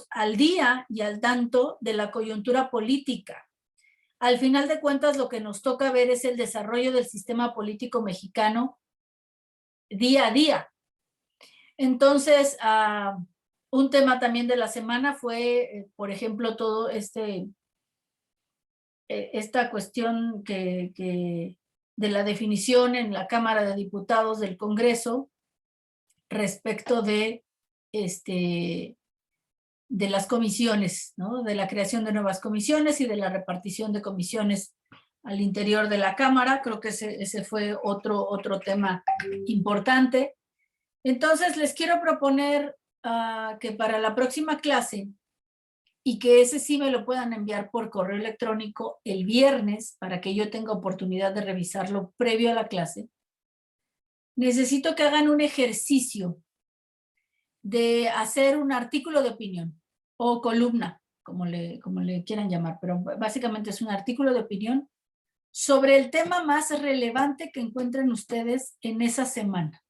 al día y al tanto de la coyuntura política. Al final de cuentas, lo que nos toca ver es el desarrollo del sistema político mexicano día a día. Entonces, un tema también de la semana fue, por ejemplo, todo esta cuestión de la definición en la Cámara de Diputados del Congreso respecto de las comisiones, ¿no? De la creación de nuevas comisiones y de la repartición de comisiones al interior de la Cámara. Creo que ese fue otro tema importante. Entonces, les quiero proponer que para la próxima clase, y que ese sí me lo puedan enviar por correo electrónico el viernes, para que yo tenga oportunidad de revisarlo previo a la clase, necesito que hagan un ejercicio de hacer un artículo de opinión o columna, como le quieran llamar, pero básicamente es un artículo de opinión sobre el tema más relevante que encuentren ustedes en esa semana.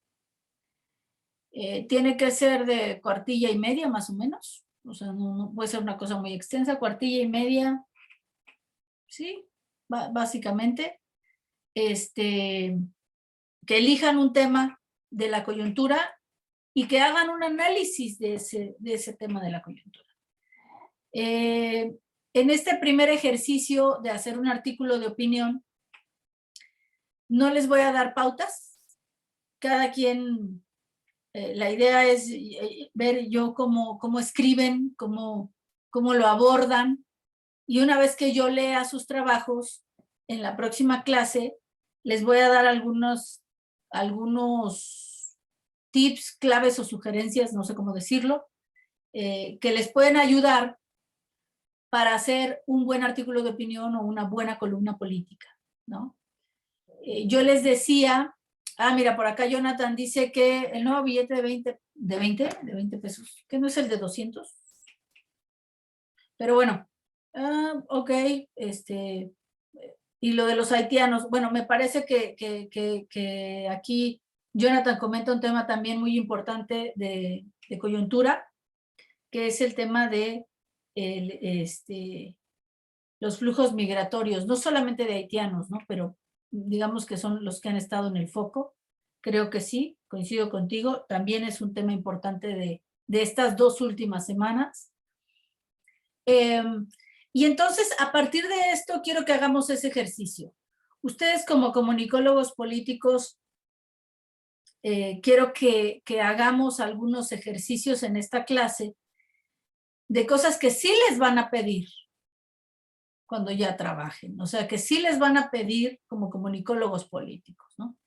Tiene que ser de cuartilla y media más o menos, o sea, no puede ser una cosa muy extensa, cuartilla y media, sí, básicamente, que elijan un tema de la coyuntura y que hagan un análisis de ese tema de la coyuntura. En este primer ejercicio de hacer un artículo de opinión, no les voy a dar pautas. Cada quien, la idea es ver yo cómo escriben, cómo lo abordan, y una vez que yo lea sus trabajos, en la próxima clase, les voy a dar algunos tips, claves o sugerencias, no sé cómo decirlo, que les pueden ayudar para hacer un buen artículo de opinión o una buena columna política, ¿no? Yo les decía, mira, por acá Jonathan dice que el nuevo billete de 20 pesos, que no es el de 200. Pero bueno, ok, y lo de los haitianos, bueno, me parece que aquí Jonathan comenta un tema también muy importante de coyuntura, que es el tema de los flujos migratorios, no solamente de haitianos, ¿no? Pero digamos que son los que han estado en el foco. Creo que sí, coincido contigo, también es un tema importante de estas 2 últimas semanas. Y entonces, a partir de esto, quiero que hagamos ese ejercicio. Ustedes como comunicólogos políticos, quiero que hagamos algunos ejercicios en esta clase de cosas que sí les van a pedir cuando ya trabajen. O sea, que sí les van a pedir como comunicólogos políticos, ¿no?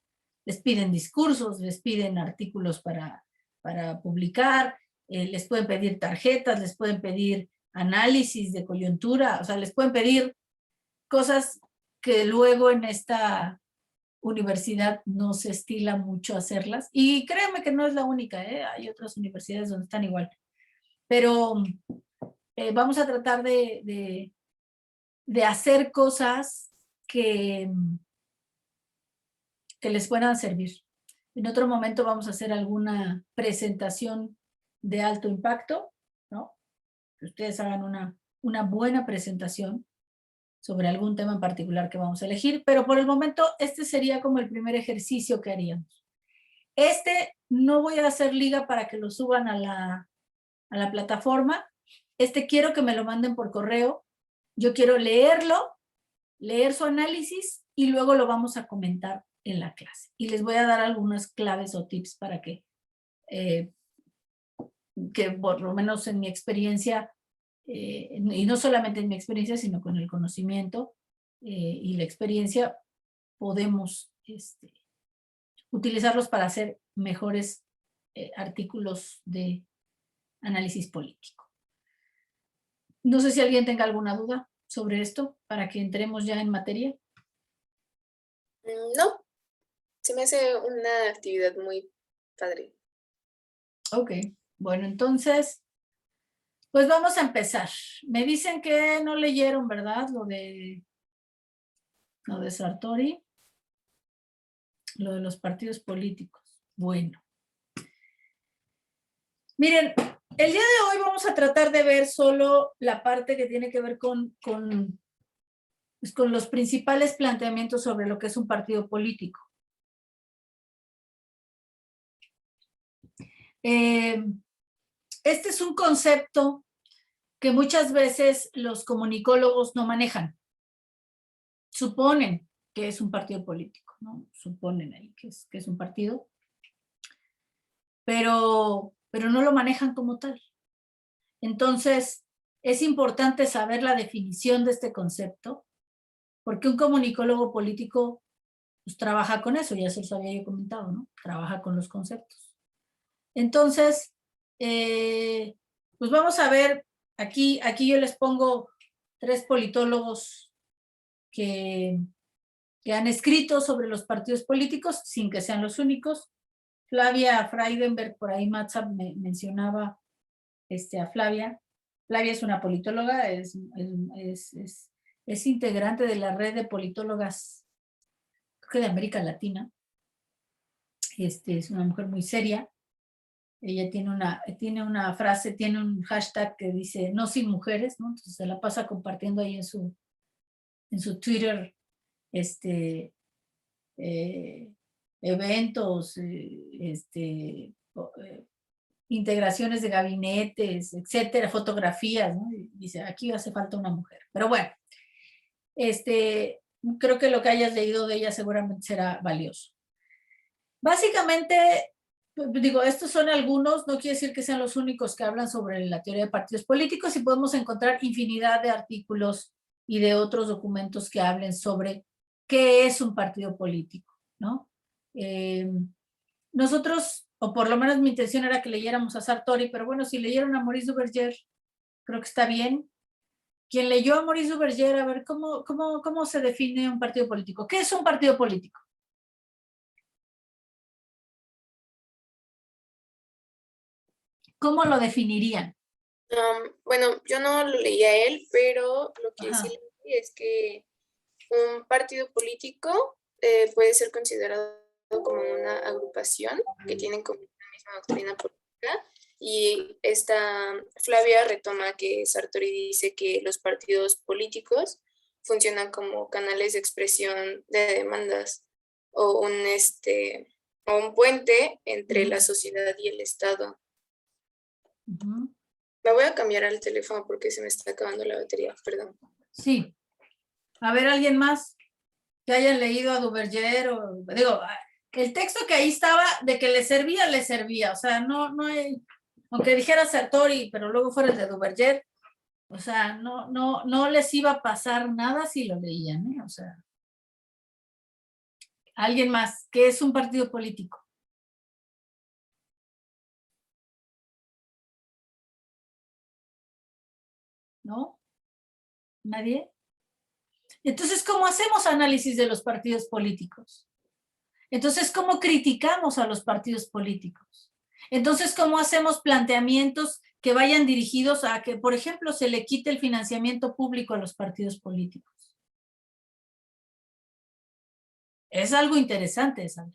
Les piden discursos, les piden artículos para publicar, les pueden pedir tarjetas, les pueden pedir análisis de coyuntura, o sea, les pueden pedir cosas que luego en esta universidad no se estila mucho hacerlas. Y créanme que no es la única, hay otras universidades donde están igual. Pero vamos a tratar de hacer cosas que les puedan servir. En otro momento vamos a hacer alguna presentación de alto impacto, ¿no? Que ustedes hagan una buena presentación sobre algún tema en particular que vamos a elegir, pero por el momento este sería como el primer ejercicio que haríamos. No voy a hacer liga para que lo suban a la plataforma. Quiero que me lo manden por correo. Yo quiero leerlo, leer su análisis y luego lo vamos a comentar en la clase. Y les voy a dar algunas claves o tips para que por lo menos en mi experiencia, y no solamente en mi experiencia, sino con el conocimiento y la experiencia, podemos utilizarlos para hacer mejores artículos de análisis político. No sé si alguien tenga alguna duda sobre esto para que entremos ya en materia. No, se me hace una actividad muy padre. Ok, bueno, entonces, pues vamos a empezar. Me dicen que no leyeron, ¿verdad? Lo de Sartori, lo de los partidos políticos. Bueno. Miren, el día de hoy vamos a tratar de ver solo la parte que tiene que ver pues, con los principales planteamientos sobre lo que es un partido político. Este es un concepto que muchas veces los comunicólogos no manejan. Suponen que es un partido político, ¿no? Suponen ahí que es un partido, pero no lo manejan como tal. Entonces, es importante saber la definición de este concepto, porque un comunicólogo político pues, trabaja con eso, ya se los había yo comentado, ¿no? Trabaja con los conceptos. Entonces, pues vamos a ver, aquí yo les pongo 3 politólogos que han escrito sobre los partidos políticos, sin que sean los únicos. Flavia Freidenberg, por ahí Matzab me mencionaba a Flavia. Flavia es una politóloga, es integrante de la red de politólogas, creo que de América Latina. Es una mujer muy seria. Ella tiene una frase, tiene un hashtag que dice no sin mujeres, ¿no? Entonces se la pasa compartiendo ahí en su Twitter, eventos, integraciones de gabinetes, etcétera, fotografías, ¿no? Y dice, aquí hace falta una mujer. Pero bueno, creo que lo que hayas leído de ella seguramente será valioso. Básicamente, digo, estos son algunos, no quiere decir que sean los únicos que hablan sobre la teoría de partidos políticos y podemos encontrar infinidad de artículos y de otros documentos que hablen sobre qué es un partido político, ¿no? Nosotros, o por lo menos mi intención era que leyéramos a Sartori, pero bueno, si leyeron a Maurice Duverger, creo que está bien. Quien leyó a Maurice Duverger, a ver, ¿cómo se define un partido político? ¿Qué es un partido político? ¿Cómo lo definirían? Bueno, yo no lo leí a él, pero lo que sí Ajá. leí es que un partido político puede ser considerado como una agrupación que tienen como la misma doctrina política. Y esta Flavia retoma que Sartori dice que los partidos políticos funcionan como canales de expresión de demandas o o un puente entre la sociedad y el Estado. Me voy a cambiar al teléfono porque se me está acabando la batería, perdón. Sí. A ver, ¿alguien más que hayan leído a Duverger? Digo, el texto que ahí estaba, de que le servía. O sea, no hay, aunque dijera Sartori, pero luego fuera el de Duverger, o sea, no les iba a pasar nada si lo leían, ¿eh? O sea, alguien más, ¿qué es un partido político? ¿No? ¿Nadie? Entonces, ¿cómo hacemos análisis de los partidos políticos? Entonces, ¿cómo criticamos a los partidos políticos? Entonces, ¿cómo hacemos planteamientos que vayan dirigidos a que, por ejemplo, se le quite el financiamiento público a los partidos políticos? Es algo interesante saber.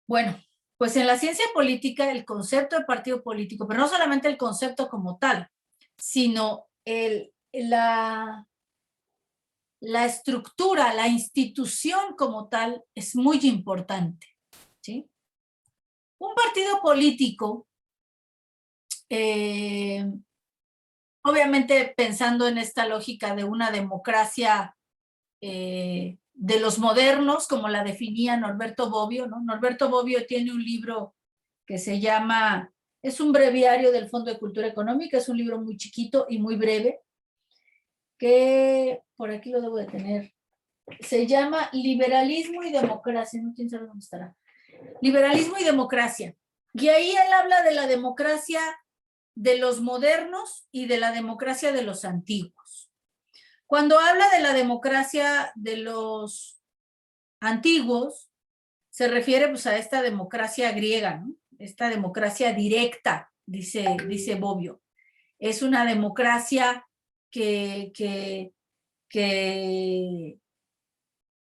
Bueno, pues en la ciencia política el concepto de partido político, pero no solamente el concepto como tal, sino la estructura, la institución como tal es muy importante, ¿sí? Un partido político, obviamente pensando en esta lógica de una democracia de los modernos, como la definía Norberto Bobbio, ¿no? Norberto Bobbio tiene un libro que se llama, es un breviario del Fondo de Cultura Económica, es un libro muy chiquito y muy breve, que por aquí lo debo de tener, se llama Liberalismo y Democracia, no quién sabe dónde estará. Liberalismo y democracia. Y ahí él habla de la democracia de los modernos y de la democracia de los antiguos. Cuando habla de la democracia de los antiguos, se refiere pues a esta democracia griega, ¿no? Esta democracia directa, dice Bobbio. Es una democracia que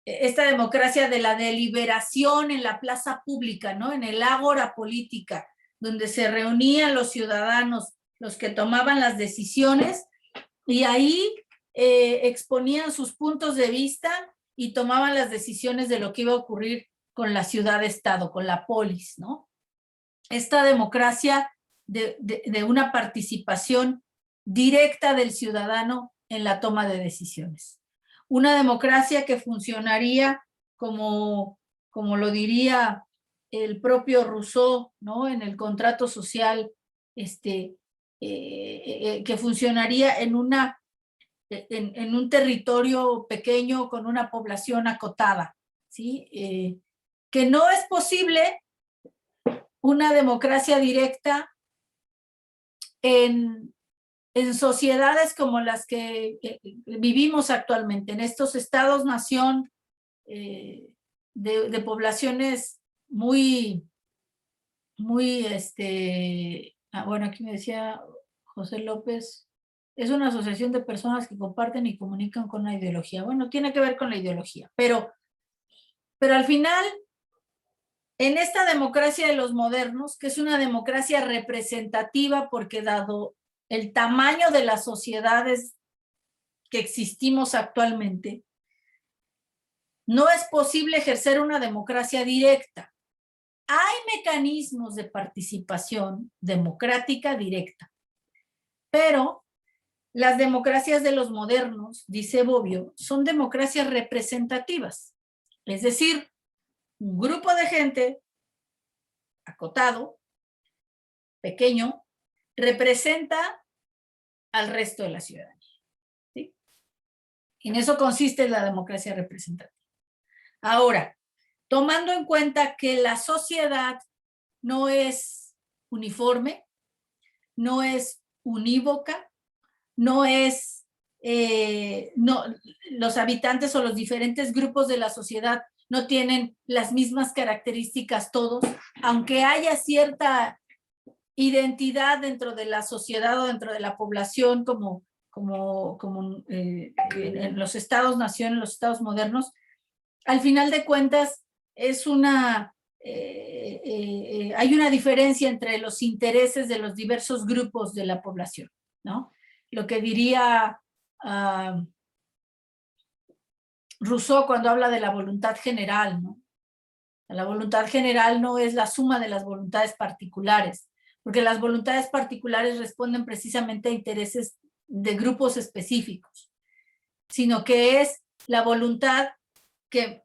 esta democracia de la deliberación en la plaza pública, ¿no? En el ágora política, donde se reunían los ciudadanos, los que tomaban las decisiones, y ahí exponían sus puntos de vista y tomaban las decisiones de lo que iba a ocurrir con la ciudad-estado, con la polis, ¿no? Esta democracia de una participación directa del ciudadano en la toma de decisiones. Una democracia que funcionaría como lo diría el propio Rousseau, ¿no? En el contrato social, que funcionaría en un territorio pequeño con una población acotada, ¿sí? Que no es posible una democracia directa en sociedades como las que vivimos actualmente, en estos estados-nación de poblaciones muy, bueno, aquí me decía José López, es una asociación de personas que comparten y comunican con una ideología. Bueno, tiene que ver con la ideología, pero al final, en esta democracia de los modernos, que es una democracia representativa, porque dado el tamaño de las sociedades que existimos actualmente, no es posible ejercer una democracia directa. Hay mecanismos de participación democrática directa, pero las democracias de los modernos, dice Bobbio, son democracias representativas. Es decir, un grupo de gente acotado, pequeño, representa al resto de la ciudadanía, ¿sí? En eso consiste la democracia representativa. Ahora, tomando en cuenta que la sociedad no es uniforme, no es unívoca, no es, los habitantes o los diferentes grupos de la sociedad no tienen las mismas características todos, aunque haya cierta identidad dentro de la sociedad o dentro de la población, como en los estados-nación, en los estados modernos, al final de cuentas es hay una diferencia entre los intereses de los diversos grupos de la población, ¿no? Lo que diría Rousseau cuando habla de la voluntad general, ¿no? La voluntad general no es la suma de las voluntades particulares, porque las voluntades particulares responden precisamente a intereses de grupos específicos, sino que es la voluntad que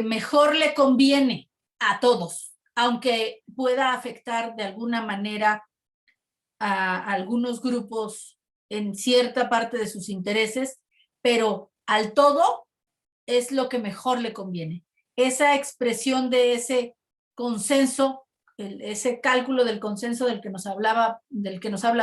mejor le conviene a todos, aunque pueda afectar de alguna manera a algunos grupos en cierta parte de sus intereses, pero al todo es lo que mejor le conviene. Esa expresión de ese consenso, ese cálculo del consenso del que nos habla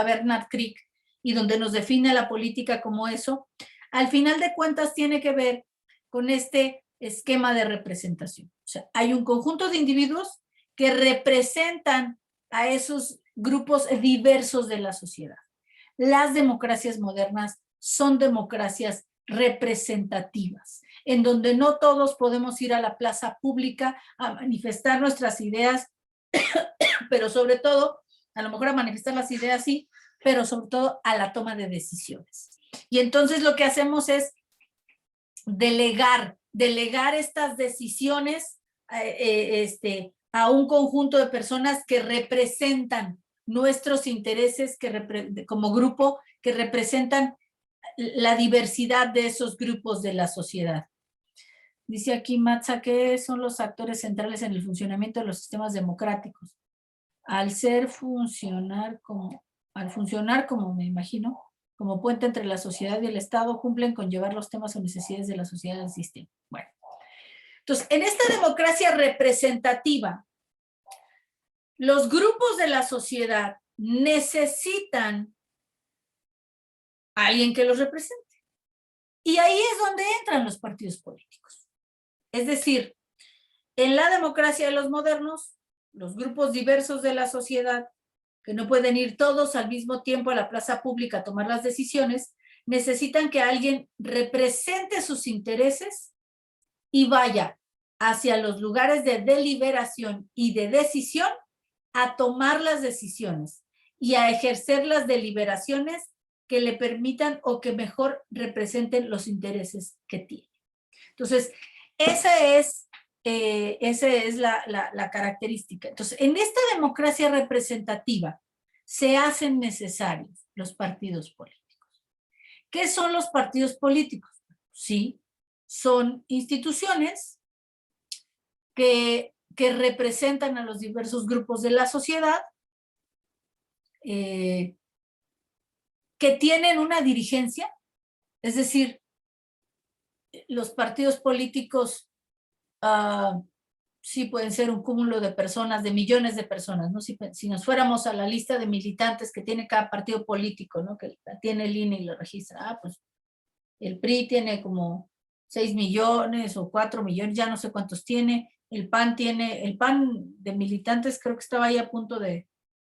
Bernard Crick, y donde nos define la política como eso, al final de cuentas tiene que ver con este esquema de representación. O sea, hay un conjunto de individuos que representan a esos grupos diversos de la sociedad. Las democracias modernas son democracias representativas, en donde no todos podemos ir a la plaza pública a manifestar nuestras ideas, pero sobre todo, a lo mejor a manifestar las ideas sí, pero sobre todo a la toma de decisiones. Y entonces lo que hacemos es delegar estas decisiones a un conjunto de personas que representan nuestros intereses, como grupo, que representan la diversidad de esos grupos de la sociedad. Dice aquí Matza, ¿qué son los actores centrales en el funcionamiento de los sistemas democráticos? Al funcionar como me imagino, como puente entre la sociedad y el Estado, cumplen con llevar los temas o necesidades de la sociedad al sistema. Bueno, entonces, en esta democracia representativa, los grupos de la sociedad necesitan a alguien que los represente. Y ahí es donde entran los partidos políticos. Es decir, en la democracia de los modernos, los grupos diversos de la sociedad, que no pueden ir todos al mismo tiempo a la plaza pública a tomar las decisiones, necesitan que alguien represente sus intereses y vaya hacia los lugares de deliberación y de decisión a tomar las decisiones y a ejercer las deliberaciones que le permitan o que mejor representen los intereses que tiene. Entonces, esa es la característica. Entonces, en esta democracia representativa se hacen necesarios los partidos políticos. ¿Qué son los partidos políticos? Sí, son instituciones que representan a los diversos grupos de la sociedad, que tienen una dirigencia, es decir, los partidos políticos sí pueden ser un cúmulo de personas, de millones de personas, ¿no? Si nos fuéramos a la lista de militantes que tiene cada partido político, ¿no? Que tiene el INE y lo registra, pues el PRI tiene como 6 millones o 4 millones, ya no sé cuántos tiene. El PAN de militantes creo que estaba ahí a punto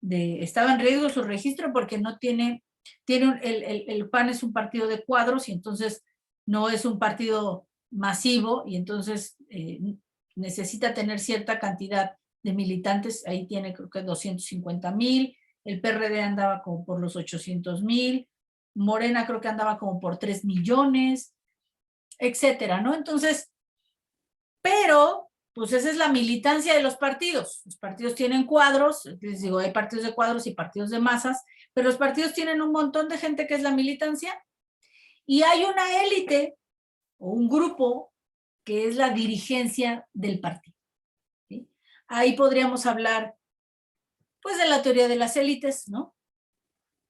estaba en riesgo su registro porque no el PAN es un partido de cuadros y entonces no es un partido masivo y entonces necesita tener cierta cantidad de militantes. Ahí tiene creo que 250,000, el PRD andaba como por los 800,000, Morena creo que andaba como por 3 millones, etcétera, ¿no? Entonces, pero, pues esa es la militancia de los partidos. Los partidos tienen cuadros, les digo, hay partidos de cuadros y partidos de masas, pero los partidos tienen un montón de gente que es la militancia y hay una élite o un grupo que es la dirigencia del partido, ¿sí? Ahí podríamos hablar, pues, de la teoría de las élites, ¿no?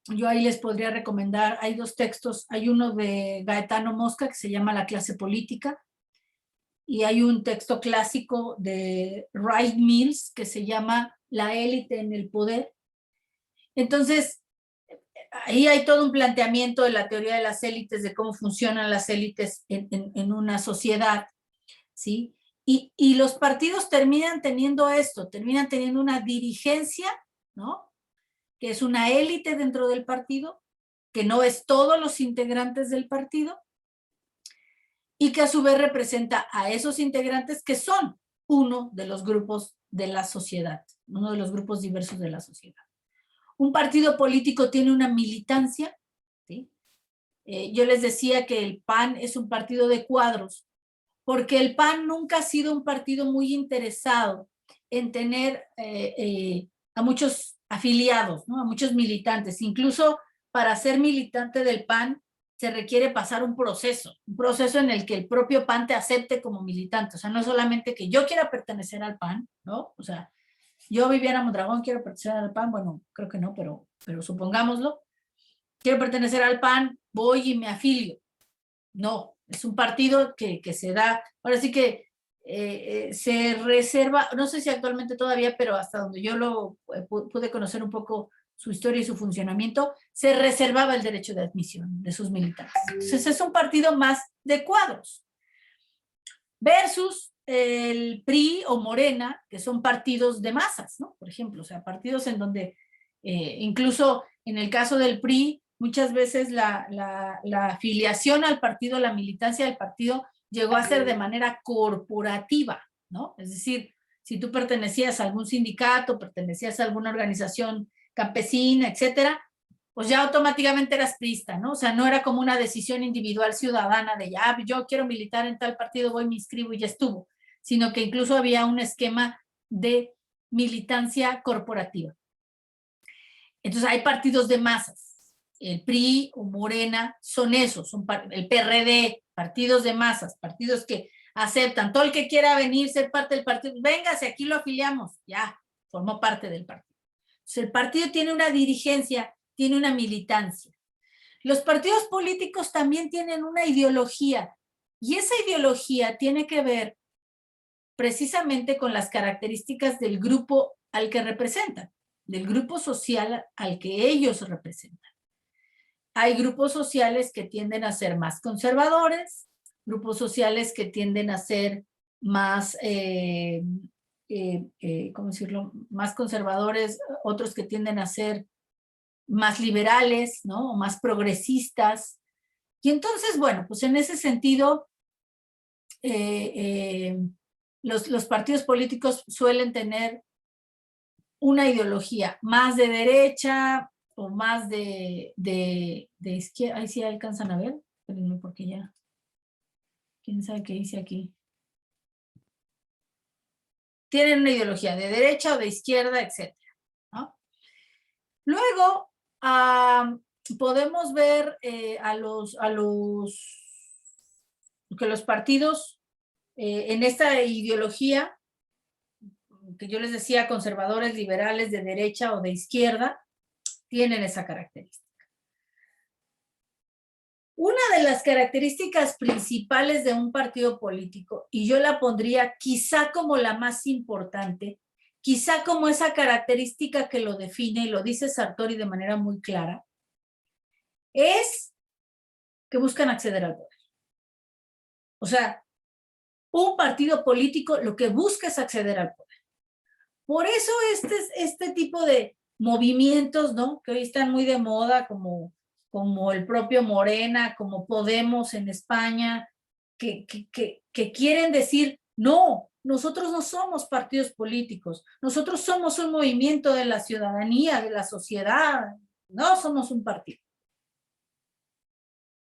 Yo ahí les podría recomendar, hay 2 textos, hay uno de Gaetano Mosca que se llama La clase política, y hay un texto clásico de Wright Mills que se llama La élite en el poder. Entonces, ahí hay todo un planteamiento de la teoría de las élites, de cómo funcionan las élites en una sociedad, ¿sí? Y los partidos terminan teniendo esto, terminan teniendo una dirigencia, ¿no? Que es una élite dentro del partido, que no es todos los integrantes del partido, y que a su vez representa a esos integrantes que son uno de los grupos de la sociedad, uno de los grupos diversos de la sociedad. Un partido político tiene una militancia, ¿sí? Yo les decía que el PAN es un partido de cuadros, porque el PAN nunca ha sido un partido muy interesado en tener a muchos afiliados, ¿no? A muchos militantes. Incluso para ser militante del PAN se requiere pasar un proceso en el que el propio PAN te acepte como militante. O sea, no es solamente que yo quiera pertenecer al PAN, ¿no? O sea, yo, Viviana Mondragón, quiero pertenecer al PAN, bueno, creo que no, pero supongámoslo. Quiero pertenecer al PAN, voy y me afilio. No, es un partido que se da, ahora sí que se reserva, no sé si actualmente todavía, pero hasta donde yo lo pude conocer un poco su historia y su funcionamiento, se reservaba el derecho de admisión de sus militantes. Entonces es un partido más de cuadros. Versus el PRI o Morena, que son partidos de masas, ¿no? Por ejemplo, o sea, partidos en donde, incluso en el caso del PRI, muchas veces la afiliación al partido, la militancia del partido, llegó a ser de manera corporativa, ¿no? Es decir, si tú pertenecías a algún sindicato, pertenecías a alguna organización campesina, etcétera, pues ya automáticamente eras priista, ¿no? O sea, no era como una decisión individual ciudadana de ya, yo quiero militar en tal partido, voy, me inscribo y ya estuvo, sino que incluso había un esquema de militancia corporativa. Entonces hay partidos de masas, el PRI o Morena son esos, son el PRD, partidos de masas, partidos que aceptan, todo el que quiera venir, ser parte del partido, véngase, aquí lo afiliamos, ya, formó parte del partido. Entonces el partido tiene una dirigencia, tiene una militancia. Los partidos políticos también tienen una ideología y esa ideología tiene que ver precisamente con las características del grupo al que representan, del grupo social al que ellos representan. Hay grupos sociales que tienden a ser más conservadores, grupos sociales que tienden a ser más, ¿cómo decirlo?, más conservadores, otros que tienden a ser más liberales, ¿no? O más progresistas. Y entonces, bueno, pues en ese sentido, los partidos políticos suelen tener una ideología más de derecha o más de izquierda. Ahí sí alcanzan a ver, espérenme porque ya, quién sabe qué dice aquí. Tienen una ideología de derecha o de izquierda, etcétera, ¿no? Luego, podemos ver que los partidos en esta ideología, que yo les decía, conservadores, liberales, de derecha o de izquierda, tienen esa característica. Una de las características principales de un partido político, y yo la pondría quizá como la más importante, quizá como esa característica que lo define, y lo dice Sartori de manera muy clara, es que buscan acceder al poder. O sea, un partido político lo que busca es acceder al poder. Por eso este tipo de movimientos, ¿no? Que hoy están muy de moda, como el propio Morena, como Podemos en España, que quieren decir, no, nosotros no somos partidos políticos, nosotros somos un movimiento de la ciudadanía, de la sociedad, no somos un partido.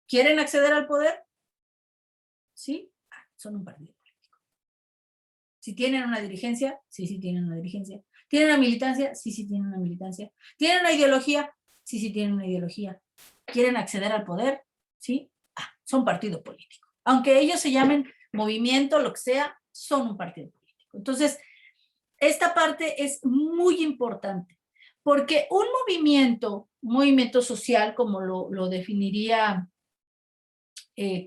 ¿Quieren acceder al poder? Sí, son un partido político. Si tienen una dirigencia, sí, sí tienen una dirigencia. ¿Tienen una militancia? Sí, sí tienen una militancia. ¿Tienen una ideología? Sí, sí tienen una ideología. ¿Quieren acceder al poder? Sí, son partido político. Aunque ellos se llamen movimiento, lo que sea, son un partido político. Entonces, esta parte es muy importante, porque un movimiento social, como lo definiría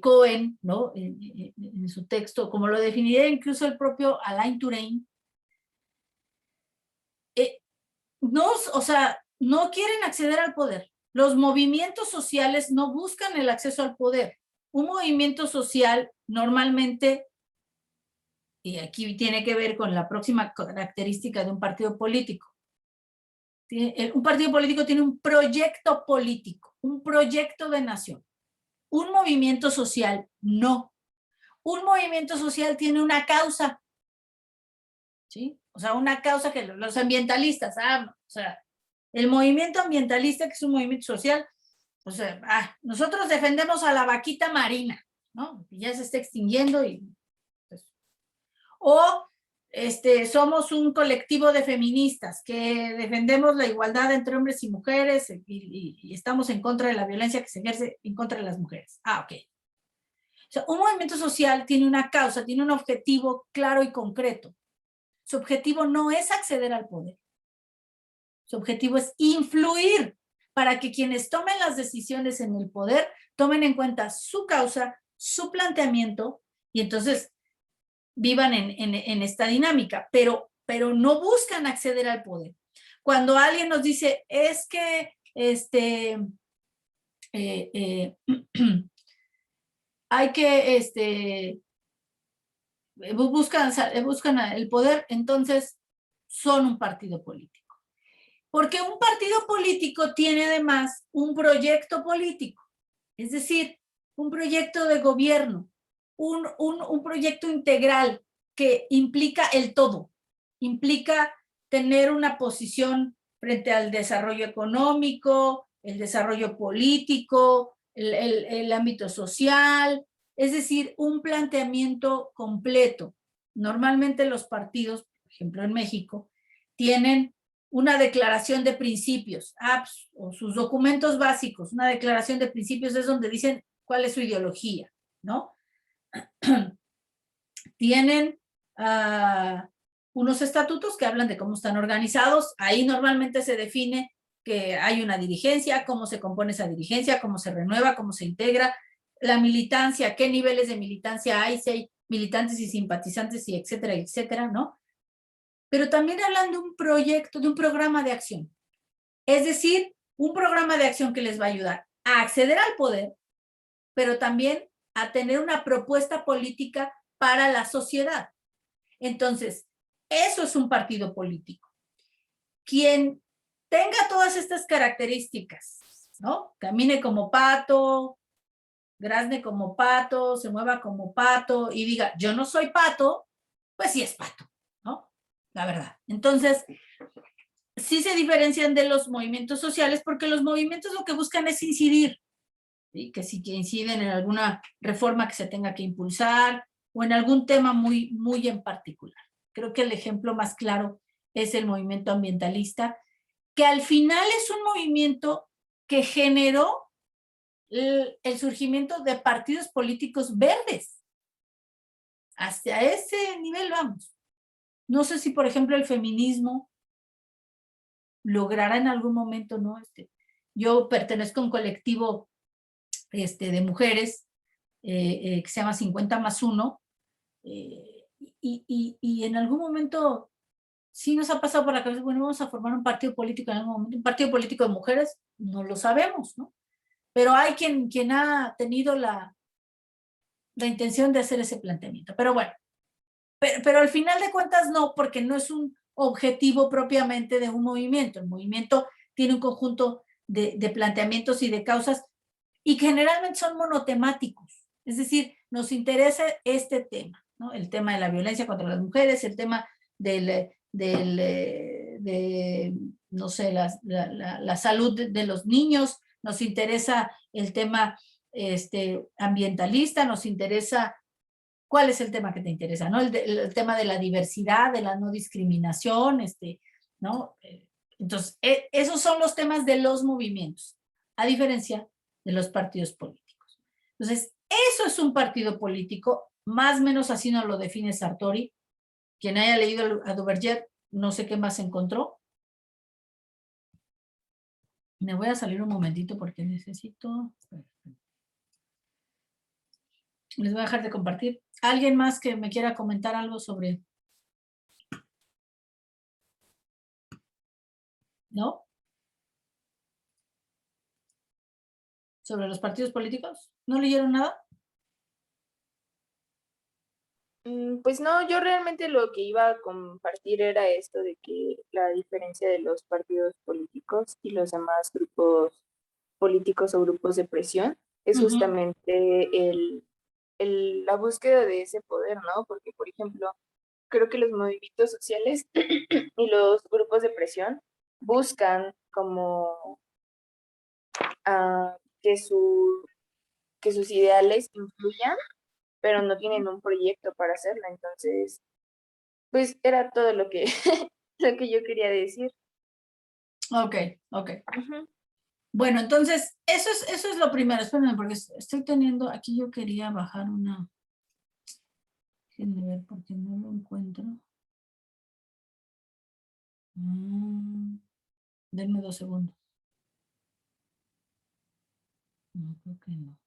Cohen, ¿no? En su texto, como lo definiría incluso el propio Alain Touraine, o sea, no quieren acceder al poder. Los movimientos sociales no buscan el acceso al poder. Un movimiento social normalmente, y aquí tiene que ver con la próxima característica de un partido político, un partido político tiene un proyecto político, un proyecto de nación. Un movimiento social no. Un movimiento social tiene una causa, ¿sí? O sea, una causa que los ambientalistas, o sea, el movimiento ambientalista, que es un movimiento social, o sea, nosotros defendemos a la vaquita marina, ¿no? Ya se está extinguiendo y pues, o somos un colectivo de feministas que defendemos la igualdad entre hombres y mujeres y estamos en contra de la violencia que se ejerce en contra de las mujeres. Ok. O sea, un movimiento social tiene una causa, tiene un objetivo claro y concreto. Su objetivo no es acceder al poder. Su objetivo es influir para que quienes tomen las decisiones en el poder tomen en cuenta su causa, su planteamiento y entonces vivan en esta dinámica, pero no buscan acceder al poder. Cuando alguien nos dice, es que hay que buscan el poder, entonces son un partido político. Porque un partido político tiene además un proyecto político, es decir, un proyecto de gobierno, un proyecto integral que implica el todo, implica tener una posición frente al desarrollo económico, el desarrollo político, el ámbito social, es decir, un planteamiento completo. Normalmente los partidos, por ejemplo en México, tienen una declaración de principios, o sus documentos básicos, una declaración de principios es donde dicen cuál es su ideología, ¿no? Tienen unos estatutos que hablan de cómo están organizados, ahí normalmente se define que hay una dirigencia, cómo se compone esa dirigencia, cómo se renueva, cómo se integra, la militancia, qué niveles de militancia hay, si hay militantes y simpatizantes y etcétera, etcétera, ¿no? Pero también hablan de un proyecto, de un programa de acción. Es decir, un programa de acción que les va a ayudar a acceder al poder, pero también a tener una propuesta política para la sociedad. Entonces, eso es un partido político. Quien tenga todas estas características, ¿no? Camine como pato, grazne como pato, se mueva como pato y diga, yo no soy pato, pues sí es pato, ¿no? La verdad. Entonces, sí se diferencian de los movimientos sociales porque los movimientos lo que buscan es incidir, ¿sí? Que sí que inciden en alguna reforma que se tenga que impulsar o en algún tema muy, muy en particular. Creo que el ejemplo más claro es el movimiento ambientalista, que al final es un movimiento que generó el surgimiento de partidos políticos verdes. Hasta ese nivel vamos. No sé si, por ejemplo, el feminismo logrará en algún momento, ¿no? Yo pertenezco a un colectivo de mujeres que se llama 50+1, y en algún momento sí nos ha pasado por la cabeza, bueno, vamos a formar un partido político en algún momento, un partido político de mujeres, no lo sabemos, ¿no? Pero hay quien ha tenido la intención de hacer ese planteamiento. Pero bueno, pero al final de cuentas no, porque no es un objetivo propiamente de un movimiento. El movimiento tiene un conjunto de planteamientos y de causas y generalmente son monotemáticos. Es decir, nos interesa este tema, ¿no? El tema de la violencia contra las mujeres, el tema de no sé, la salud de los niños, nos interesa el tema ambientalista, nos interesa. ¿Cuál es el tema que te interesa? ¿No? El tema de la diversidad, de la no discriminación, ¿no? Entonces, esos son los temas de los movimientos, a diferencia de los partidos políticos. Entonces, eso es un partido político, más o menos así nos lo define Sartori. Quien haya leído a Duverger, no sé qué más encontró. Me voy a salir un momentito porque necesito... Les voy a dejar de compartir. ¿Alguien más que me quiera comentar algo sobre... ¿No? ¿Sobre los partidos políticos? ¿No leyeron nada? Pues no, yo realmente lo que iba a compartir era esto de que la diferencia de los partidos políticos y los demás grupos políticos o grupos de presión es justamente la búsqueda de ese poder, ¿no? Porque, por ejemplo, creo que los movimientos sociales y los grupos de presión buscan como que sus ideales influyan, pero no tienen un proyecto para hacerlo. Entonces, pues era todo lo que, lo que yo quería decir. Ok. Bueno, entonces, eso es lo primero. Espérenme, porque estoy teniendo, aquí yo quería bajar una... Déjenme ver porque no lo encuentro. Denme 2 segundos. No, creo que no.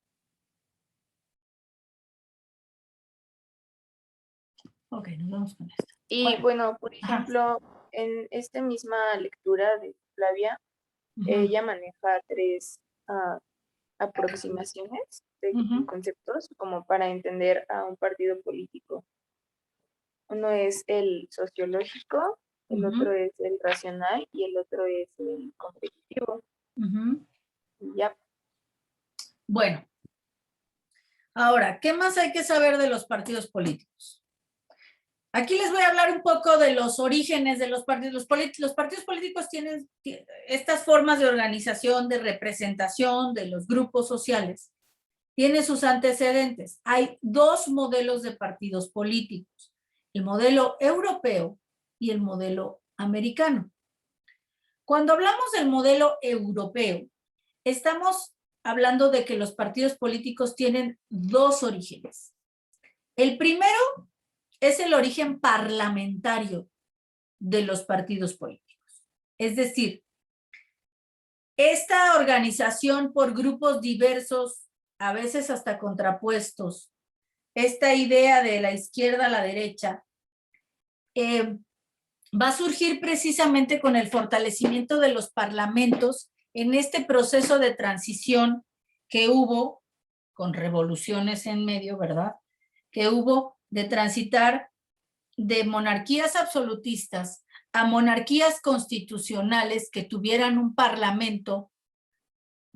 Ok, nos vamos con esto. Y bueno, por ejemplo, en esta misma lectura de Flavia, ella maneja 3 aproximaciones de conceptos como para entender a un partido político. Uno es el sociológico, el otro es el racional y el otro es el competitivo. Ya. Bueno, ahora, ¿qué más hay que saber de los partidos políticos? Aquí les voy a hablar un poco de los orígenes de los partidos. Los partidos políticos tienen estas formas de organización, de representación de los grupos sociales. Tiene sus antecedentes. Hay 2 modelos de partidos políticos, el modelo europeo y el modelo americano. Cuando hablamos del modelo europeo, estamos hablando de que los partidos políticos tienen 2 orígenes. El primero es el origen parlamentario de los partidos políticos. Es decir, esta organización por grupos diversos, a veces hasta contrapuestos, esta idea de la izquierda a la derecha, va a surgir precisamente con el fortalecimiento de los parlamentos en este proceso de transición que hubo, con revoluciones en medio, ¿verdad? Que hubo de transitar de monarquías absolutistas a monarquías constitucionales que tuvieran un parlamento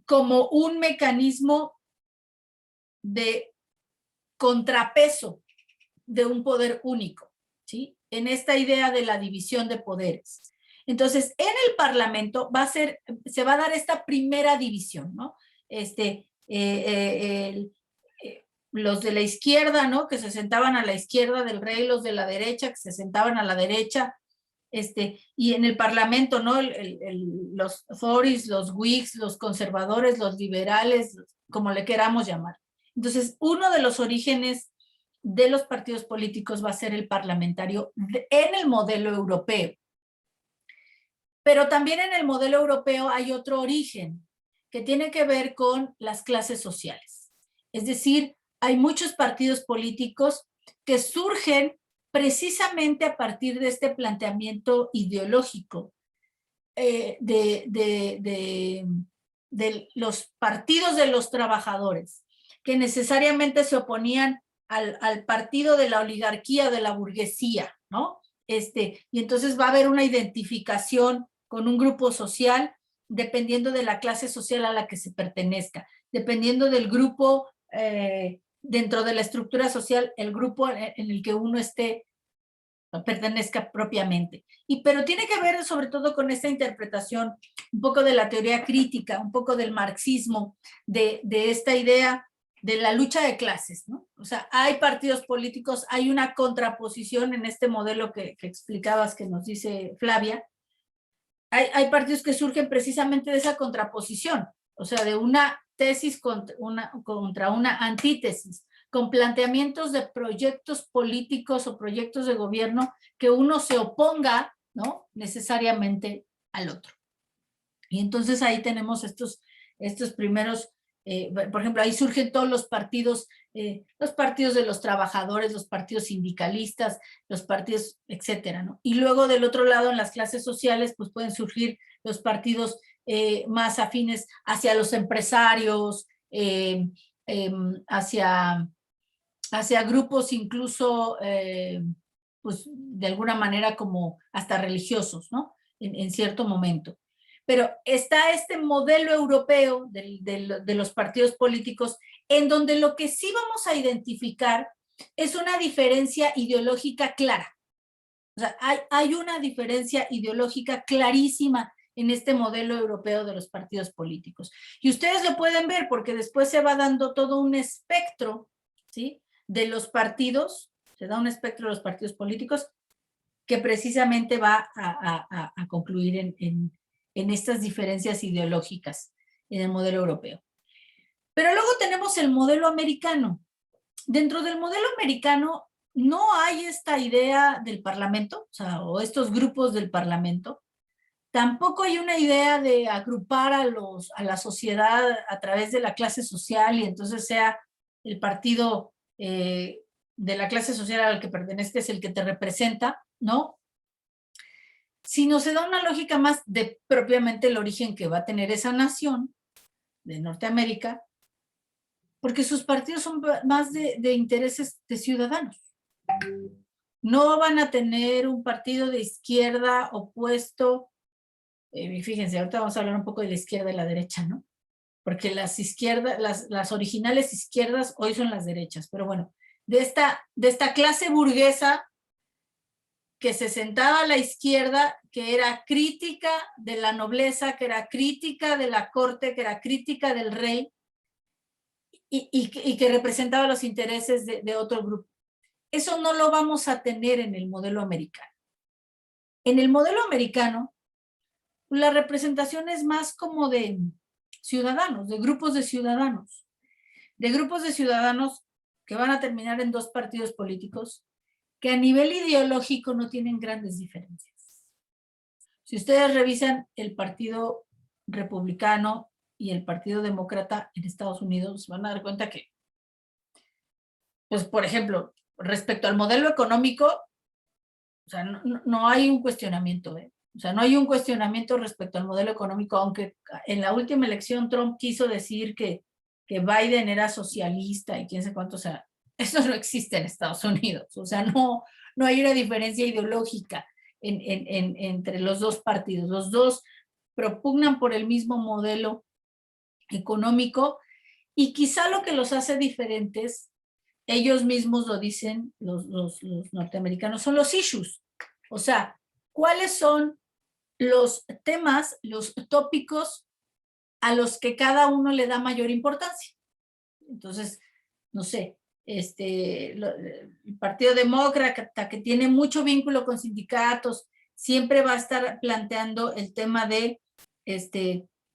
como un mecanismo de contrapeso de un poder único, ¿sí? En esta idea de la división de poderes. Entonces, en el Parlamento se va a dar esta primera división, ¿no? Los de la izquierda, ¿no? Que se sentaban a la izquierda del rey, los de la derecha, que se sentaban a la derecha, y en el Parlamento, ¿no? Los Tories, los Whigs, los conservadores, los liberales, como le queramos llamar. Entonces, uno de los orígenes de los partidos políticos va a ser el parlamentario en el modelo europeo. Pero también en el modelo europeo hay otro origen que tiene que ver con las clases sociales. Es decir, hay muchos partidos políticos que surgen precisamente a partir de este planteamiento ideológico de los partidos de los trabajadores, que necesariamente se oponían al partido de la oligarquía, de la burguesía, ¿no? Y entonces va a haber una identificación con un grupo social dependiendo de la clase social a la que se pertenezca, dependiendo del grupo dentro de la estructura social, el grupo en el que uno pertenezca propiamente. Pero tiene que ver sobre todo con esta interpretación, un poco de la teoría crítica, un poco del marxismo, de esta idea de la lucha de clases, ¿no? O sea, hay partidos políticos, hay una contraposición en este modelo que explicabas, que nos dice Flavia. Hay partidos que surgen precisamente de esa contraposición, o sea, de una tesis contra una antítesis, con planteamientos de proyectos políticos o proyectos de gobierno que uno se oponga, ¿no? Necesariamente al otro. Y entonces ahí tenemos estos primeros, por ejemplo, ahí surgen todos los partidos de los trabajadores, los partidos sindicalistas, los partidos, etcétera, ¿no? Y luego del otro lado, en las clases sociales, pues pueden surgir los partidos más afines hacia los empresarios, hacia grupos incluso, pues de alguna manera como hasta religiosos, ¿no? En cierto momento. Pero está este modelo europeo de los partidos políticos en donde lo que sí vamos a identificar es una diferencia ideológica clara. O sea, hay una diferencia ideológica clarísima en este modelo europeo de los partidos políticos. Y ustedes lo pueden ver porque después se va dando todo un espectro, ¿sí? De los partidos, se da un espectro de los partidos políticos que precisamente va a concluir en estas diferencias ideológicas en el modelo europeo. Pero luego tenemos el modelo americano. Dentro del modelo americano no hay esta idea del parlamento, o estos grupos del parlamento. Tampoco hay una idea de agrupar a la sociedad a través de la clase social y entonces sea el partido de la clase social al que pertenezcas el que te representa, ¿no? Sino se da una lógica más de propiamente el origen que va a tener esa nación de Norteamérica, porque sus partidos son más de intereses de ciudadanos. No van a tener un partido de izquierda opuesto. Fíjense, ahorita vamos a hablar un poco de la izquierda y la derecha, ¿no? Porque las originales izquierdas hoy son las derechas, pero bueno, de esta clase burguesa que se sentaba a la izquierda, que era crítica de la nobleza, que era crítica de la corte, que era crítica del rey, y que representaba los intereses de otro grupo. Eso no lo vamos a tener en el modelo americano. En el modelo americano, la representación es más como de ciudadanos, de grupos de ciudadanos que van a terminar en dos partidos políticos que a nivel ideológico no tienen grandes diferencias. Si ustedes revisan el Partido Republicano y el Partido Demócrata en Estados Unidos, van a dar cuenta que, pues, por ejemplo, respecto al modelo económico, o sea, no hay un cuestionamiento, ¿eh? O sea, no hay un cuestionamiento respecto al modelo económico, aunque en la última elección Trump quiso decir que Biden era socialista y quién sé cuánto, o sea, eso no existe en Estados Unidos, o sea, no hay una diferencia ideológica entre los dos partidos. Los dos propugnan por el mismo modelo económico y quizá lo que los hace diferentes, ellos mismos lo dicen, los norteamericanos, son los issues. O sea, ¿cuáles son los temas, los tópicos a los que cada uno le da mayor importancia. Entonces, no sé, el Partido Demócrata, que tiene mucho vínculo con sindicatos, siempre va a estar planteando el tema de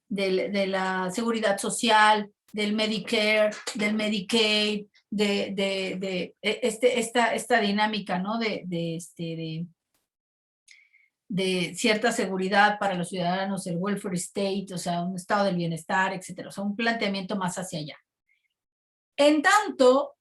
la seguridad social, del Medicare, del Medicaid, esta dinámica, ¿no? De cierta seguridad para los ciudadanos, el welfare state, o sea, un estado del bienestar, etcétera. O sea, un planteamiento más hacia allá. En tanto,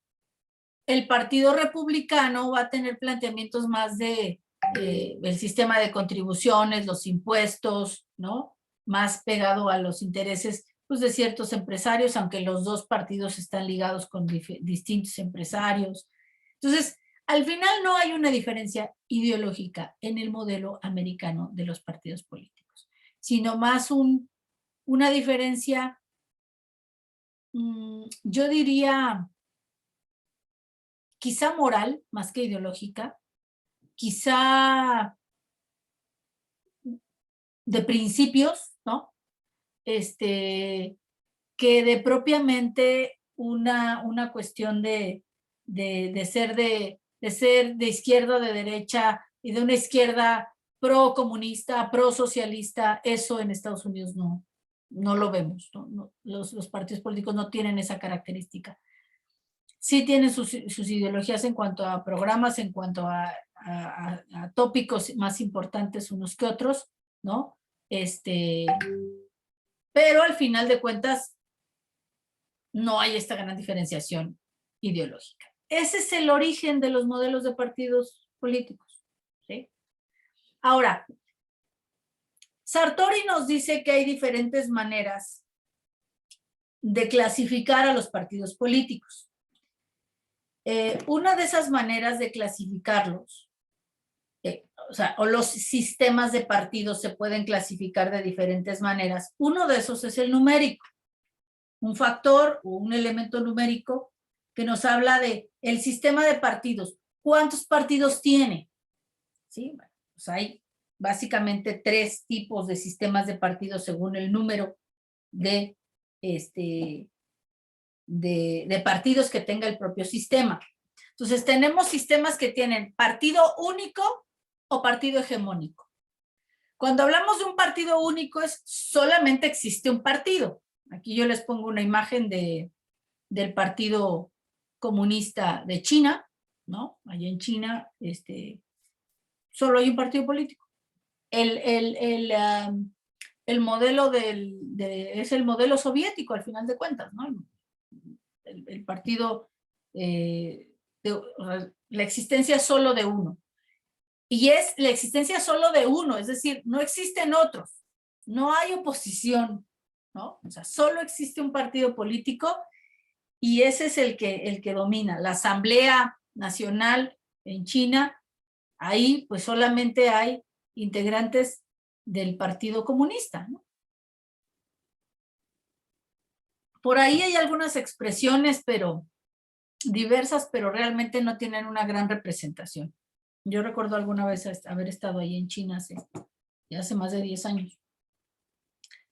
el Partido Republicano va a tener planteamientos más de el sistema de contribuciones, los impuestos, ¿no? Más pegado a los intereses, pues, de ciertos empresarios, aunque los dos partidos están ligados con distintos empresarios. Entonces, al final no hay una diferencia ideológica en el modelo americano de los partidos políticos, sino más una diferencia, yo diría, quizá moral más que ideológica, quizá de principios, ¿no? Que de propiamente una cuestión de ser de izquierda o de derecha y de una izquierda pro comunista, pro socialista. Eso en Estados Unidos no lo vemos, ¿no? Los partidos políticos no tienen esa característica. Sí tienen sus ideologías en cuanto a programas, en cuanto a tópicos más importantes unos que otros, ¿no? Pero al final de cuentas no hay esta gran diferenciación ideológica. Ese es el origen de los modelos de partidos políticos, ¿sí? Ahora, Sartori nos dice que hay diferentes maneras de clasificar a los partidos políticos. Una de esas maneras de clasificarlos, o los sistemas de partidos se pueden clasificar de diferentes maneras. Uno de esos es el numérico, un factor o un elemento numérico que nos habla de el sistema de partidos. ¿Cuántos partidos tiene? ¿Sí? Bueno, pues hay básicamente 3 tipos de sistemas de partidos según el número de partidos que tenga el propio sistema. Entonces, tenemos sistemas que tienen partido único o partido hegemónico. Cuando hablamos de un partido único, es solamente existe un partido. Aquí yo les pongo una imagen del Partido Comunista de China, ¿no? Allá en China, solo hay un partido político. El modelo es el modelo soviético, al final de cuentas, ¿no? El partido, la existencia solo de uno. Y es la existencia solo de uno, es decir, no existen otros, no hay oposición, ¿no? O sea, solo existe un partido político y ese es el que domina. La Asamblea Nacional en China, ahí pues solamente hay integrantes del Partido Comunista, ¿no? Por ahí hay algunas expresiones, pero diversas, pero realmente no tienen una gran representación. Yo recuerdo alguna vez haber estado ahí en China hace más de 10 años.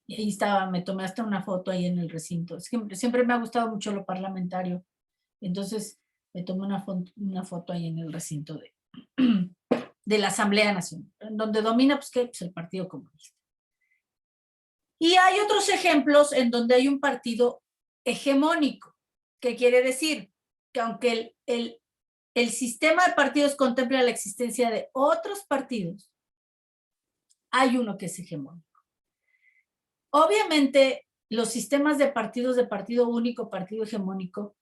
Y ahí estaba, me tomé hasta una foto ahí en el recinto. Siempre me ha gustado mucho lo parlamentario. Entonces me tomé una foto ahí en el recinto de la Asamblea Nacional, donde domina pues el Partido Comunista. Y hay otros ejemplos en donde hay un partido hegemónico, que quiere decir que aunque el sistema de partidos contempla la existencia de otros partidos, hay uno que es hegemónico. Obviamente, los sistemas de partidos de partido único, partido hegemónico,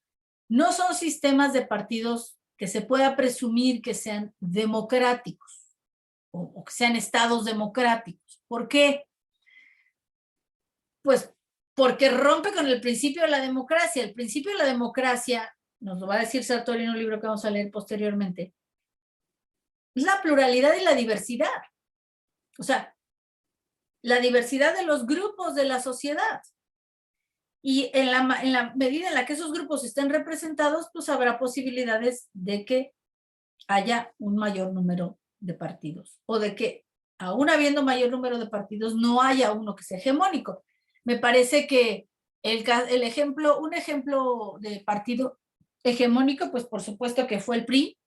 no son sistemas de partidos que se pueda presumir que sean democráticos o que sean estados democráticos. ¿Por qué? Pues porque rompe con el principio de la democracia. El principio de la democracia, nos lo va a decir Sartori en un libro que vamos a leer posteriormente, es la pluralidad y la diversidad. O sea, la diversidad de los grupos de la sociedad. Y en la medida en la que esos grupos estén representados, pues habrá posibilidades de que haya un mayor número de partidos o de que aún habiendo mayor número de partidos, no haya uno que sea hegemónico. Me parece que un ejemplo de partido hegemónico, pues por supuesto que fue el PRI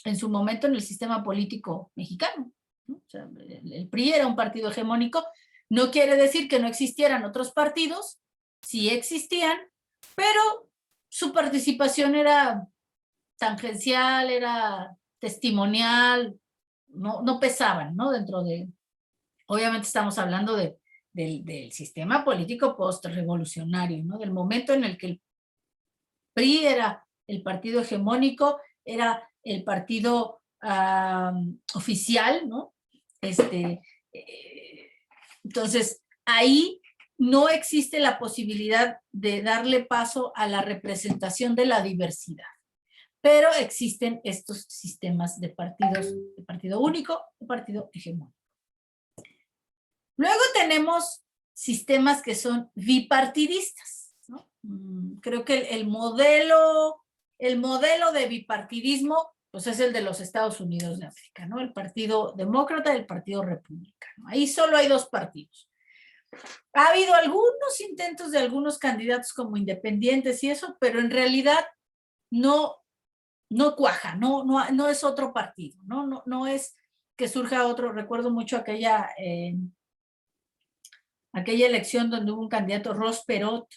en su momento en el sistema político mexicano, ¿no? O sea, el PRI era un partido hegemónico. No quiere decir que no existieran otros partidos, sí existían, pero su participación era tangencial, era testimonial, no pesaban, ¿no? Dentro de, obviamente estamos hablando del sistema político post-revolucionario, ¿no? Del momento en el que el PRI era el partido hegemónico, era el partido oficial, ¿no? Entonces, ahí no existe la posibilidad de darle paso a la representación de la diversidad, pero existen estos sistemas de partidos, de partido único, de partido hegemónico. Luego tenemos sistemas que son bipartidistas, ¿no? Creo que el modelo de bipartidismo pues es el de los Estados Unidos de América, ¿no? El Partido Demócrata y el Partido Republicano. Ahí solo hay dos partidos. Ha habido algunos intentos de algunos candidatos como independientes y eso, pero en realidad no cuaja, no es otro partido, no es que surja otro. Recuerdo mucho aquella elección donde hubo un candidato, Ross Perot,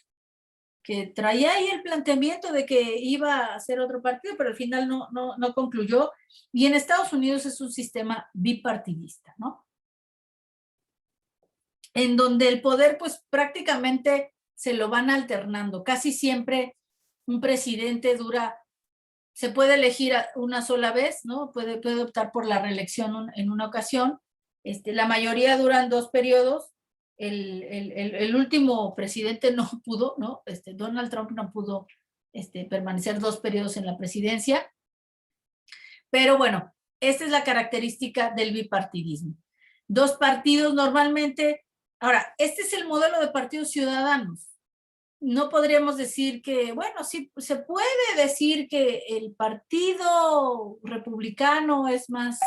que traía ahí el planteamiento de que iba a ser otro partido, pero al final no concluyó. Y en Estados Unidos es un sistema bipartidista, ¿no? En donde el poder, pues prácticamente se lo van alternando. Casi siempre un presidente se puede elegir una sola vez, ¿no? Puede optar por la reelección en una ocasión. La mayoría duran 2 periodos. El último presidente no pudo, ¿no? Donald Trump no pudo permanecer 2 periodos en la presidencia. Pero bueno, esta es la característica del bipartidismo. 2 partidos normalmente. Ahora, este es el modelo de partidos ciudadanos. No podríamos decir que, bueno, sí, se puede decir que el partido republicano es más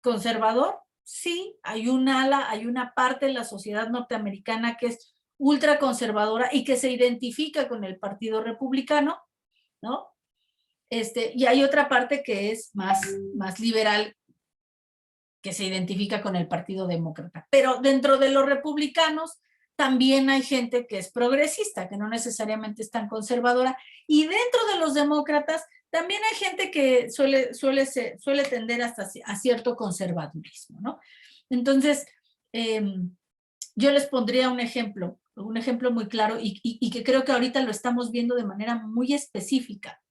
conservador. Sí, hay un ala, hay una parte de la sociedad norteamericana que es ultraconservadora y que se identifica con el partido republicano, ¿no? Y hay otra parte que es más liberal, que se identifica con el partido demócrata. Pero dentro de los republicanos también hay gente que es progresista, que no necesariamente es tan conservadora, y dentro de los demócratas también hay gente que suele tender hasta a cierto conservadurismo, ¿no? Entonces, yo les pondría un ejemplo muy claro y que creo que ahorita lo estamos viendo de manera muy específica.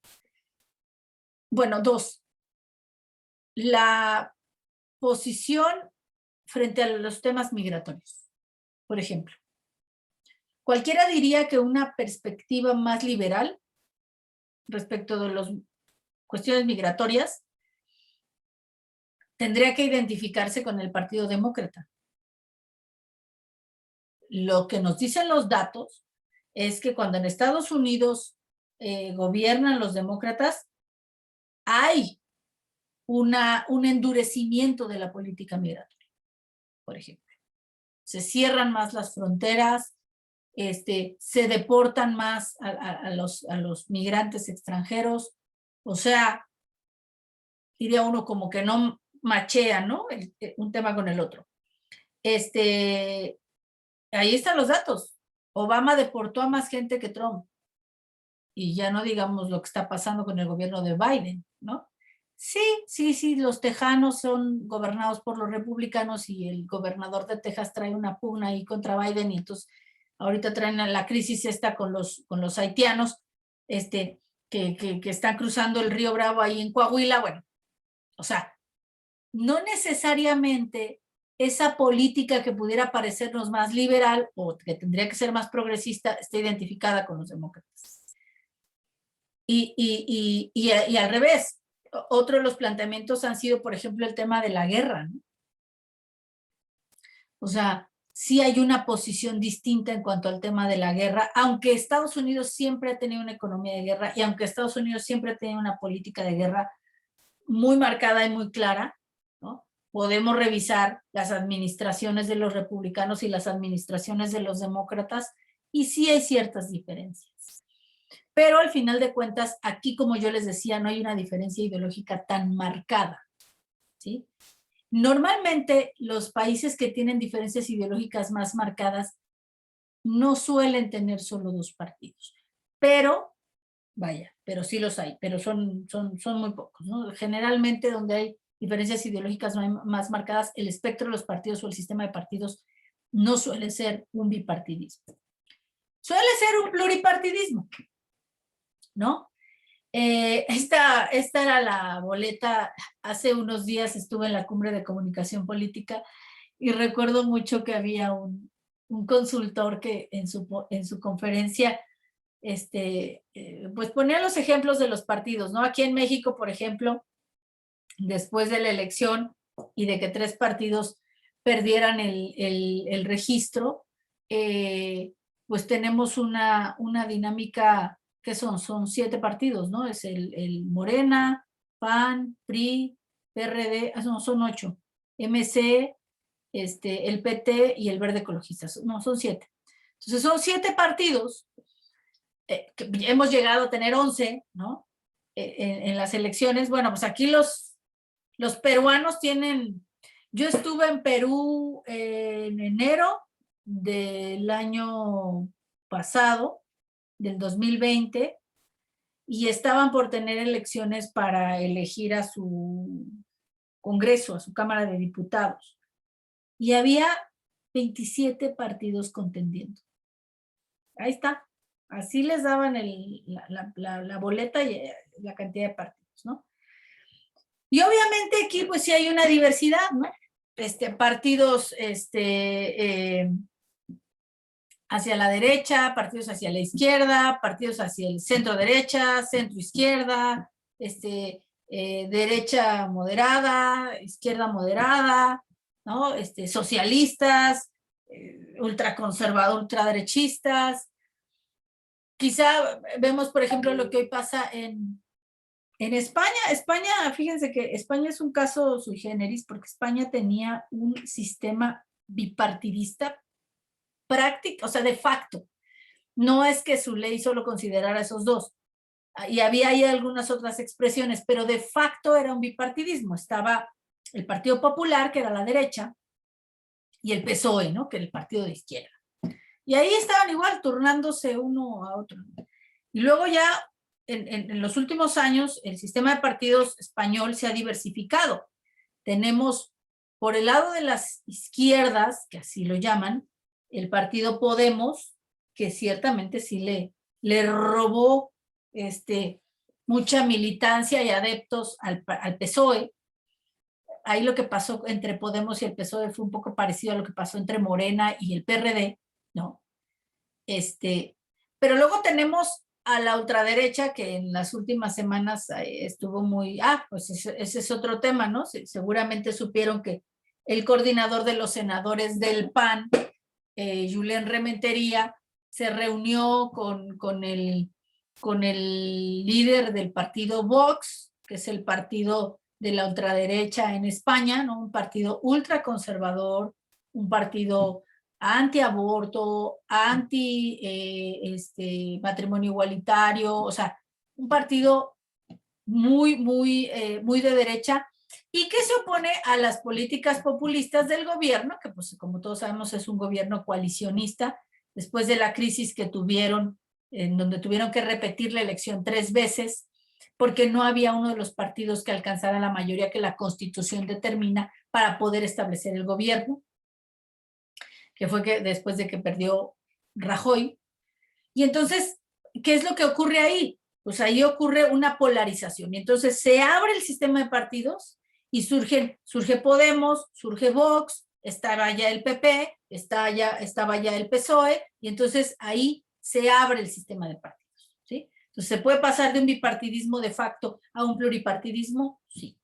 Bueno, 2. La posición frente a los temas migratorios, por ejemplo. Cualquiera diría que una perspectiva más liberal respecto de las cuestiones migratorias tendría que identificarse con el Partido Demócrata. Lo que nos dicen los datos es que cuando en Estados Unidos gobiernan los demócratas, hay un endurecimiento de la política migratoria, por ejemplo. Se cierran más las fronteras, se deportan más a los migrantes extranjeros, o sea, diría uno como que no machea, ¿no? Un tema con el otro. Ahí están los datos. Obama deportó a más gente que Trump. Y ya no digamos lo que está pasando con el gobierno de Biden, ¿no? Sí, los tejanos son gobernados por los republicanos y el gobernador de Texas trae una pugna ahí contra Biden y entonces ahorita traen la crisis esta con los haitianos, que están cruzando el río Bravo ahí en Coahuila. Bueno, o sea, no necesariamente esa política que pudiera parecernos más liberal o que tendría que ser más progresista está identificada con los demócratas. Y al revés, otro de los planteamientos han sido, por ejemplo, el tema de la guerra, ¿no? O sea, sí hay una posición distinta en cuanto al tema de la guerra, aunque Estados Unidos siempre ha tenido una economía de guerra y aunque Estados Unidos siempre ha tenido una política de guerra muy marcada y muy clara, ¿no? podemos revisar las administraciones de los republicanos y las administraciones de los demócratas, y sí hay ciertas diferencias. Pero al final de cuentas, aquí, como yo les decía, no hay una diferencia ideológica tan marcada, ¿sí? Normalmente, los países que tienen diferencias ideológicas más marcadas no suelen tener solo dos partidos, pero, vaya, pero sí los hay, pero son muy pocos, ¿no? Generalmente, donde hay diferencias ideológicas más marcadas, el espectro de los partidos o el sistema de partidos no suele ser un bipartidismo. Suele ser un pluripartidismo, ¿no? Esta era la boleta. Hace unos días estuve en la Cumbre de Comunicación Política y recuerdo mucho que había un consultor que en su conferencia pues ponía los ejemplos de los partidos, ¿no? Aquí en México, por ejemplo, después de la elección y de que 3 partidos perdieran el registro, pues tenemos una dinámica que son 7 partidos, ¿no? Es el Morena, PAN, PRI, PRD, no, son 8, MC, el PT y el Verde Ecologista, no, son 7. Entonces son 7 partidos, que hemos llegado a tener 11, ¿no? En las elecciones. Bueno, pues aquí los peruanos tienen, yo estuve en Perú en enero del año pasado, del 2020, y estaban por tener elecciones para elegir a su Congreso, a su Cámara de Diputados. Y había 27 partidos contendiendo. Ahí está. Así les daban la boleta y la cantidad de partidos, ¿no? Y obviamente aquí pues sí hay una diversidad, ¿no? Partidos hacia la derecha, partidos hacia la izquierda, partidos hacia el centro derecha, centro izquierda, derecha moderada, izquierda moderada, ¿no? Socialistas, ultraconservadores, ultraderechistas. Quizá vemos, por ejemplo, lo que hoy pasa en España. España, fíjense que España es un caso sui generis, porque España tenía un sistema bipartidista práctico, o sea, de facto. No es que su ley solo considerara esos dos. Y había ahí algunas otras expresiones, pero de facto era un bipartidismo. Estaba el Partido Popular, que era la derecha, y el PSOE, ¿no? Que era el partido de izquierda. Y ahí estaban igual, turnándose uno a otro. Y luego ya, en los últimos años, el sistema de partidos español se ha diversificado. Tenemos, por el lado de las izquierdas, que así lo llaman, el partido Podemos, que ciertamente sí le robó mucha militancia y adeptos al PSOE. Ahí lo que pasó entre Podemos y el PSOE fue un poco parecido a lo que pasó entre Morena y el PRD, ¿no? Pero luego tenemos a la ultraderecha, que en las últimas semanas estuvo muy, pues ese es otro tema, ¿no? Seguramente supieron que el coordinador de los senadores del PAN, Julen Rementería, se reunió con el líder del partido Vox, que es el partido de la ultraderecha en España, ¿no? Un partido ultraconservador, un partido antiaborto, matrimonio igualitario, o sea, un partido muy de derecha, y que se opone a las políticas populistas del gobierno, que pues como todos sabemos es un gobierno coalicionista, después de la crisis que tuvieron, en donde tuvieron que repetir la elección 3 veces, porque no había uno de los partidos que alcanzara la mayoría que la Constitución determina para poder establecer el gobierno, que fue que después de que perdió Rajoy. Y entonces, ¿qué es lo que ocurre ahí? Pues ahí ocurre una polarización. Y entonces se abre el sistema de partidos y surge Podemos, surge Vox, estaba ya el PP, estaba ya el PSOE, y entonces ahí se abre el sistema de partidos, ¿sí? Entonces, ¿se puede pasar de un bipartidismo de facto a un pluripartidismo? Sí.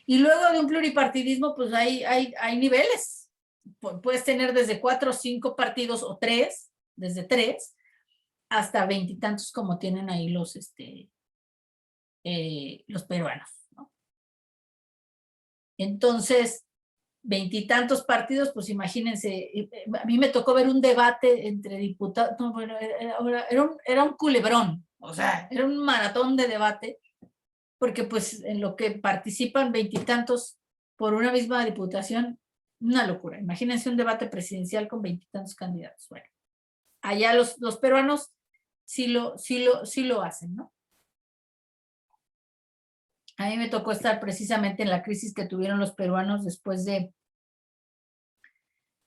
Y luego de un pluripartidismo, pues hay niveles. Puedes tener desde 4 o 5 partidos, o 3, desde 3, hasta 20 y tantos como tienen ahí los peruanos, ¿no? Entonces, 20 y tantos partidos, pues imagínense, a mí me tocó ver un debate entre diputados, no, bueno, era un culebrón, o sea, era un maratón de debate, porque pues en lo que participan 20 y tantos por una misma diputación, una locura. Imagínense un debate presidencial con 20 y tantos candidatos. Bueno, allá los peruanos sí lo hacen, ¿no? A mí me tocó estar precisamente en la crisis que tuvieron los peruanos después de,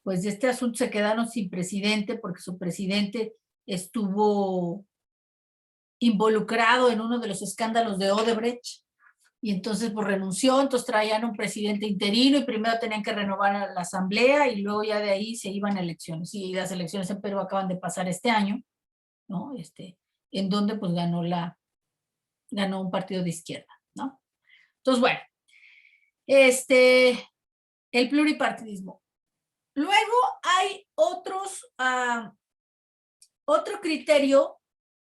pues de este asunto. Se quedaron sin presidente porque su presidente estuvo involucrado en uno de los escándalos de Odebrecht y entonces pues renunció, entonces traían un presidente interino y primero tenían que renovar la asamblea y luego ya de ahí se iban a elecciones. Y las elecciones en Perú acaban de pasar este año, ¿no? En donde pues ganó un partido de izquierda, ¿no? Entonces, bueno, el pluripartidismo. Luego hay otro criterio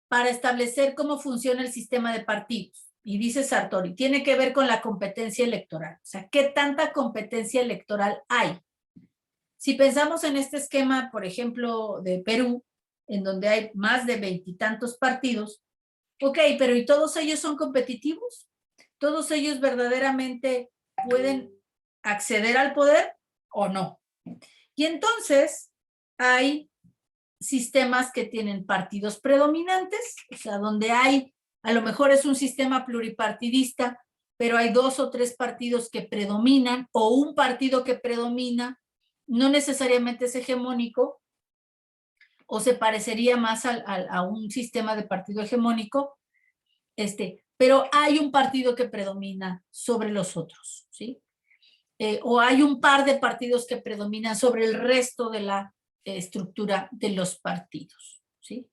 para establecer cómo funciona el sistema de partidos. Y dice Sartori, tiene que ver con la competencia electoral. O sea, ¿qué tanta competencia electoral hay? Si pensamos en este esquema, por ejemplo, de Perú, en donde hay más de 20 y tantos partidos, ok, pero ¿y todos ellos son competitivos? ¿Todos ellos verdaderamente pueden acceder al poder o no? Y entonces hay sistemas que tienen partidos predominantes, o sea, donde hay, a lo mejor es un sistema pluripartidista, pero hay 2 o 3 partidos que predominan, o un partido que predomina, no necesariamente es hegemónico, o se parecería más a un sistema de partido hegemónico, pero hay un partido que predomina sobre los otros, ¿sí? O hay un par de partidos que predominan sobre el resto de la estructura de los partidos, ¿sí?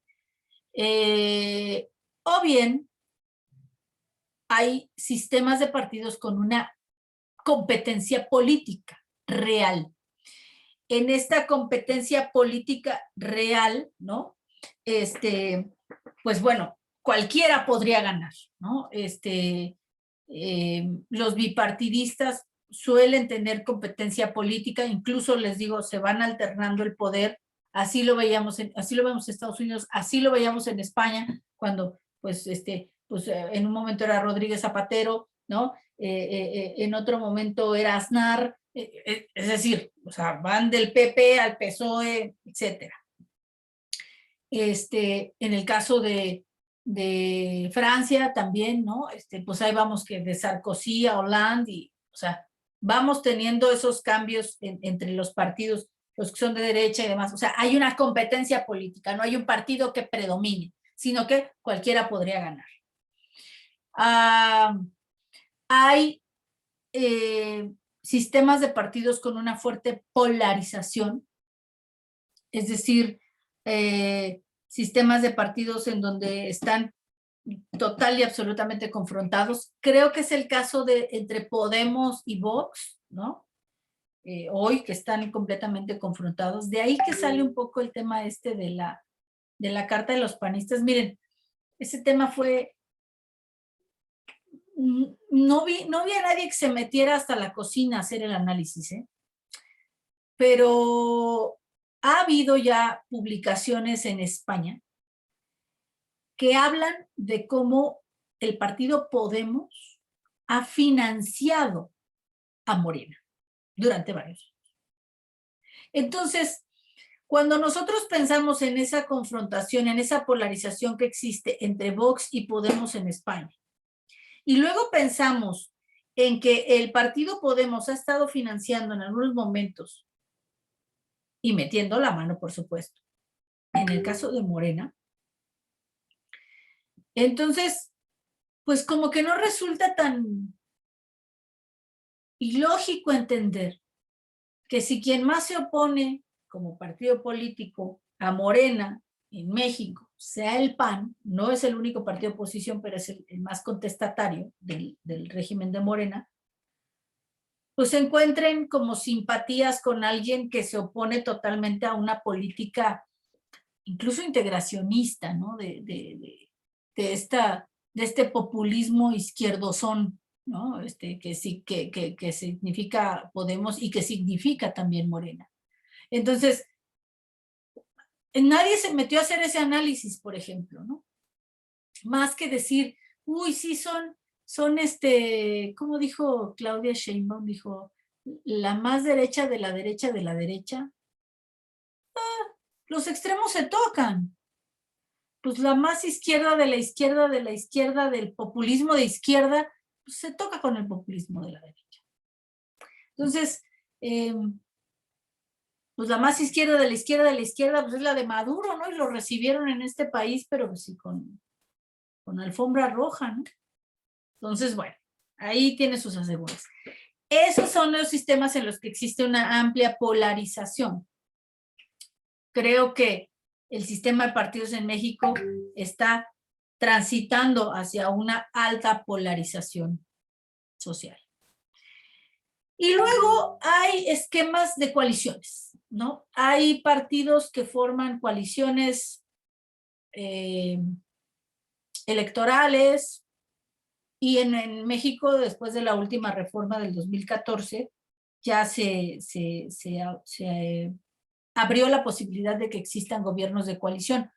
O bien hay sistemas de partidos con una competencia política real. En esta competencia política real, ¿no? Pues bueno, cualquiera podría ganar, ¿no? Los bipartidistas suelen tener competencia política, incluso les digo, se van alternando el poder. Así lo vemos en Estados Unidos, así lo veíamos en España, cuando pues en un momento era Rodríguez Zapatero, ¿no? En otro momento era Aznar, es decir, o sea, van del PP al PSOE, etcétera. En el caso de Francia también, ¿no? Pues ahí vamos que de Sarkozy a Hollande, y, o sea, vamos teniendo esos cambios entre los partidos, los que son de derecha y demás. O sea, hay una competencia política, no hay un partido que predomine, sino que cualquiera podría ganar. Hay sistemas de partidos con una fuerte polarización, es decir, sistemas de partidos en donde están total y absolutamente confrontados. Creo que es el caso entre Podemos y Vox, ¿no? Hoy que están completamente confrontados. De ahí que sale un poco el tema de la carta de los panistas. Miren, ese tema fue... No vi a nadie que se metiera hasta la cocina a hacer el análisis, pero ha habido ya publicaciones en España que hablan de cómo el partido Podemos ha financiado a Morena durante varios años. Entonces, cuando nosotros pensamos en esa confrontación, en esa polarización que existe entre Vox y Podemos en España, y luego pensamos en que el partido Podemos ha estado financiando en algunos momentos y metiendo la mano, por supuesto, en el caso de Morena, entonces, pues como que no resulta tan ilógico entender que si quien más se opone como partido político a Morena en México sea el PAN, no es el único partido de oposición, pero es el más contestatario del régimen de Morena, pues se encuentren como simpatías con alguien que se opone totalmente a una política incluso integracionista, ¿no? De este populismo izquierdosón ¿no? Que sí, que significa Podemos y que significa también Morena. Entonces, nadie se metió a hacer ese análisis, por ejemplo, ¿no? Más que decir, uy, sí, son ¿cómo dijo Claudia Sheinbaum? Dijo, la más derecha de la derecha de la derecha. Los extremos se tocan. Pues la más izquierda de la izquierda de la izquierda del populismo de izquierda, pues se toca con el populismo de la derecha. Entonces, pues la más izquierda de la izquierda de la izquierda, pues es la de Maduro, ¿no? Y lo recibieron en este país, pero pues sí con alfombra roja, ¿no? Entonces, bueno, ahí tiene sus asegúnes. Esos son los sistemas en los que existe una amplia polarización. Creo que el sistema de partidos en México está transitando hacia una alta polarización social. Y luego hay esquemas de coaliciones, ¿no? Hay partidos que forman coaliciones electorales, y en México, después de la última reforma del 2014, ya se abrió la posibilidad de que existan gobiernos de coalición.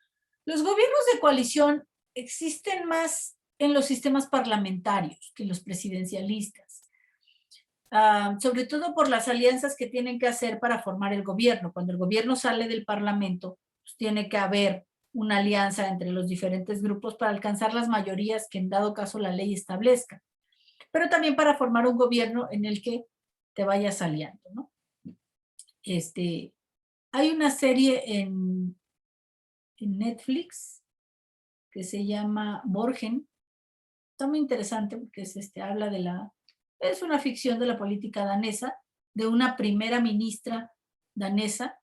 Los gobiernos de coalición existen más en los sistemas parlamentarios que en los presidencialistas, sobre todo por las alianzas que tienen que hacer para formar el gobierno. Cuando el gobierno sale del parlamento, pues tiene que haber una alianza entre los diferentes grupos para alcanzar las mayorías que en dado caso la ley establezca, pero también para formar un gobierno en el que te vayas aliando, ¿no? Hay una serie en Netflix que se llama Borgen. Está muy interesante porque habla es una ficción de la política danesa, de una primera ministra danesa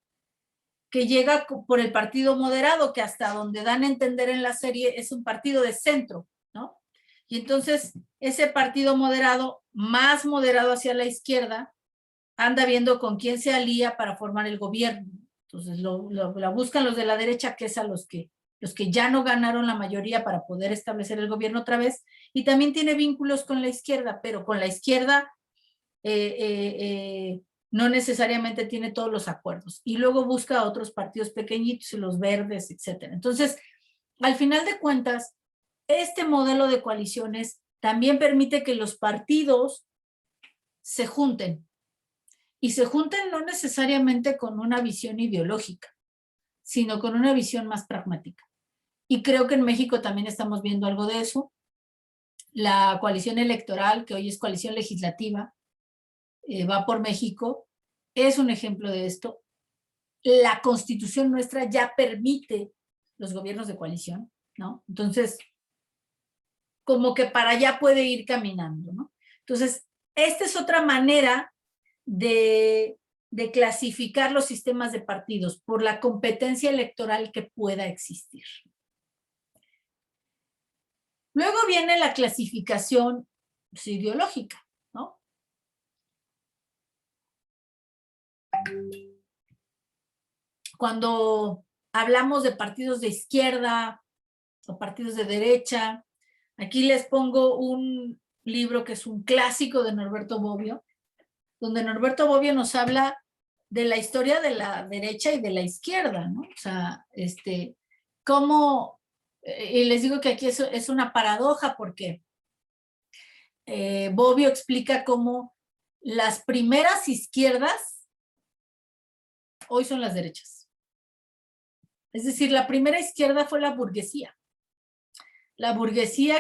que llega por el partido moderado, que hasta donde dan a entender en la serie es un partido de centro, ¿no? Y entonces ese partido moderado, más moderado hacia la izquierda, anda viendo con quién se alía para formar el gobierno. Entonces la buscan los de la derecha, que es a los que ya no ganaron la mayoría para poder establecer el gobierno otra vez, y también tiene vínculos con la izquierda, pero con la izquierda no necesariamente tiene todos los acuerdos. Y luego busca a otros partidos pequeñitos, los verdes, etcétera. Entonces, al final de cuentas, este modelo de coaliciones también permite que los partidos se junten. Y se junten no necesariamente con una visión ideológica, sino con una visión más pragmática. Y creo que en México también estamos viendo algo de eso. La coalición electoral, que hoy es coalición legislativa, va por México, es un ejemplo de esto. La Constitución nuestra ya permite los gobiernos de coalición, ¿no? Entonces, como que para allá puede ir caminando, ¿no? Entonces, esta es otra manera de clasificar los sistemas de partidos por la competencia electoral que pueda existir. Luego viene la clasificación ideológica, ¿no? Cuando hablamos de partidos de izquierda o partidos de derecha, aquí les pongo un libro que es un clásico de Norberto Bobbio, donde Norberto Bobbio nos habla de la historia de la derecha y de la izquierda, ¿no? O sea, cómo, y les digo que aquí es una paradoja porque Bobbio explica cómo las primeras izquierdas hoy son las derechas. Es decir, la primera izquierda fue la burguesía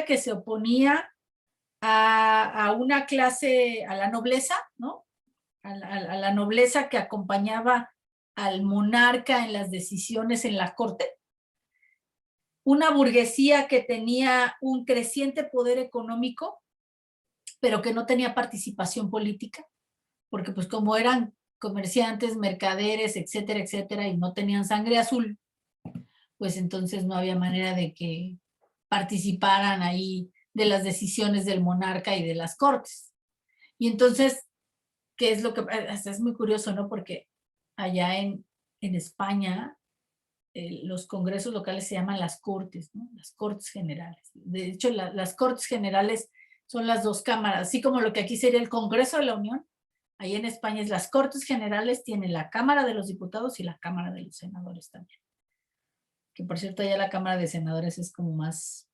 que se oponía a una clase, a la nobleza, ¿no? A la nobleza que acompañaba al monarca en las decisiones en la corte. Una burguesía que tenía un creciente poder económico, pero que no tenía participación política, porque pues como eran comerciantes, mercaderes, etcétera, etcétera, y no tenían sangre azul, pues entonces no había manera de que participaran ahí de las decisiones del monarca y de las cortes. Y entonces, ¿qué es lo que es muy curioso, ¿no? Porque allá en España, los congresos locales se llaman las cortes, ¿no? Las cortes generales. De hecho, las cortes generales Son las dos cámaras, así como lo que aquí sería el Congreso de la Unión. Ahí en España es las Cortes Generales, tiene la Cámara de los Diputados y la Cámara de los Senadores también. Que por cierto, ya la Cámara de Senadores es como más...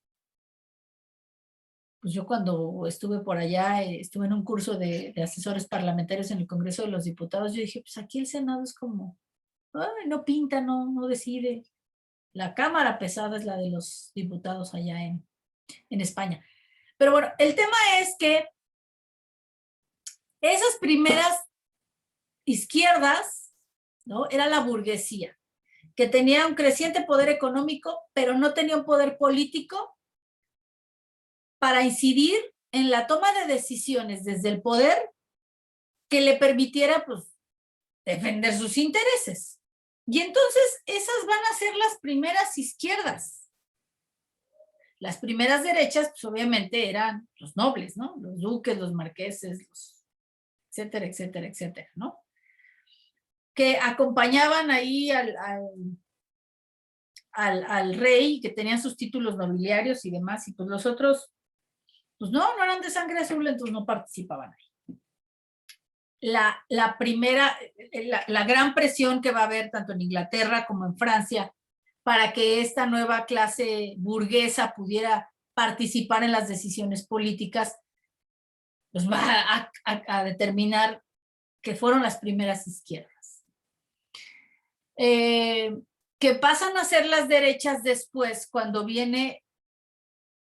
Pues yo cuando estuve por allá, estuve en un curso de asesores parlamentarios en el Congreso de los Diputados, yo dije, pues aquí el Senado es como, ay, no pinta, no decide. La Cámara pesada es la de los diputados allá en España. Pero bueno, el tema es que esas primeras izquierdas, ¿no? Era la burguesía, que tenía un creciente poder económico, pero no tenía un poder político para incidir en la toma de decisiones desde el poder que le permitiera, pues, defender sus intereses. Y entonces esas van a ser las primeras izquierdas. Las primeras derechas, pues obviamente eran los nobles, ¿no? Los duques, los marqueses, los etcétera, etcétera, etcétera, ¿no? Que acompañaban ahí al rey, que tenían sus títulos nobiliarios y demás, y pues los otros, pues no eran de sangre azul, entonces no participaban ahí. La primera, la gran presión que va a haber tanto en Inglaterra como en Francia para que esta nueva clase burguesa pudiera participar en las decisiones políticas, pues va a determinar que fueron las primeras izquierdas. Que pasan a ser las derechas después, cuando viene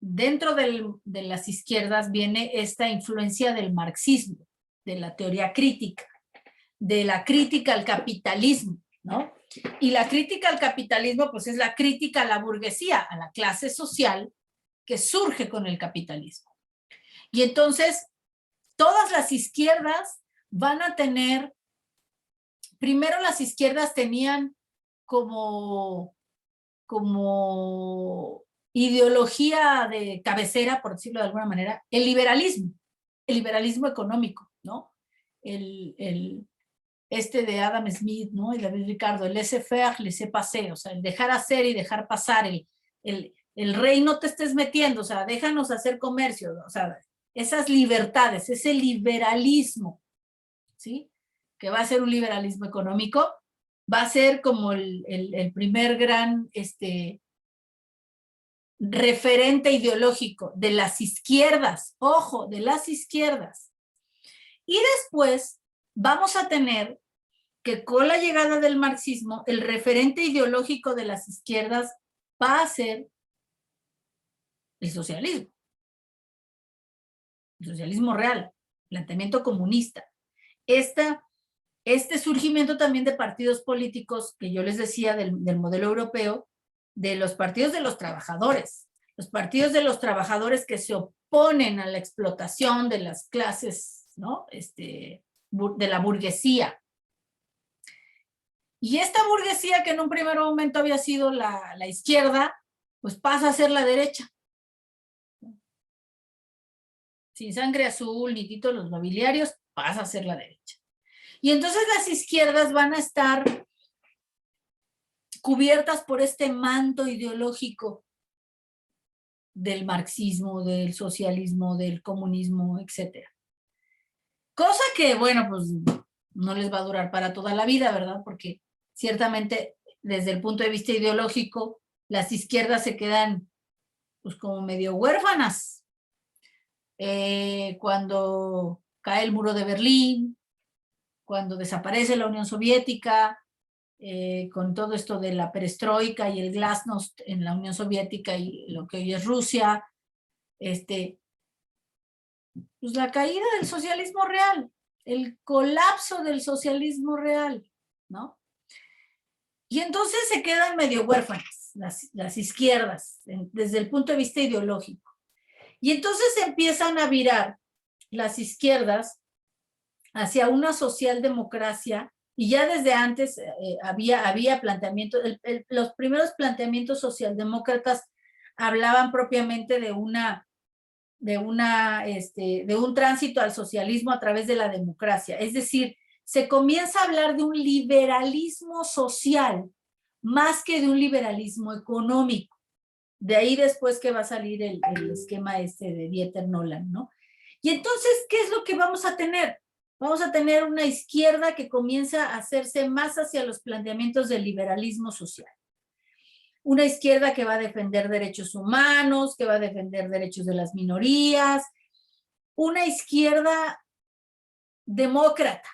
dentro de las izquierdas, viene esta influencia del marxismo, de la teoría crítica, de la crítica al capitalismo, ¿no? Y la crítica al capitalismo, pues es la crítica a la burguesía, a la clase social que surge con el capitalismo. Y entonces, todas las izquierdas van a tener, primero las izquierdas tenían como ideología de cabecera, por decirlo de alguna manera, el liberalismo económico, ¿no? Este de Adam Smith, ¿no? Y David Ricardo, el laissez-faire, laissez-passer, o sea, el dejar hacer y dejar pasar, el rey no te estés metiendo, o sea, déjanos hacer comercio, o sea, esas libertades, ese liberalismo, ¿sí? Que va a ser un liberalismo económico, va a ser como el primer gran referente ideológico de las izquierdas, ojo, de las izquierdas. Y después vamos a tener que con la llegada del marxismo, el referente ideológico de las izquierdas va a ser el socialismo real, planteamiento comunista. Este surgimiento también de partidos políticos, que yo les decía del modelo europeo, de los partidos de los trabajadores que se oponen a la explotación de las clases, ¿no? De la burguesía. Y esta burguesía, que en un primer momento había sido la izquierda, pues pasa a ser la derecha. Sin sangre azul, ni títulos nobiliarios, pasa a ser la derecha. Y entonces las izquierdas van a estar cubiertas por este manto ideológico del marxismo, del socialismo, del comunismo, etc. Cosa que, bueno, pues no les va a durar para toda la vida, ¿verdad? Porque ciertamente desde el punto de vista ideológico, las izquierdas se quedan pues como medio huérfanas. Cuando cae el muro de Berlín, cuando desaparece la Unión Soviética, con todo esto de la perestroika y el glasnost en la Unión Soviética y lo que hoy es Rusia, pues la caída del socialismo real, el colapso del socialismo real, ¿no? Y entonces se quedan medio huérfanas las izquierdas, desde el punto de vista ideológico. Y entonces empiezan a virar las izquierdas hacia una socialdemocracia, y ya desde antes había planteamientos, los primeros planteamientos socialdemócratas hablaban propiamente de un tránsito al socialismo a través de la democracia. Es decir, se comienza a hablar de un liberalismo social más que de un liberalismo económico. De ahí después que va a salir el esquema este de Dieter-Nolan, ¿no? Y entonces, ¿qué es lo que vamos a tener? Vamos a tener una izquierda que comienza a hacerse más hacia los planteamientos del liberalismo social. Una izquierda que va a defender derechos humanos, que va a defender derechos de las minorías, una izquierda demócrata,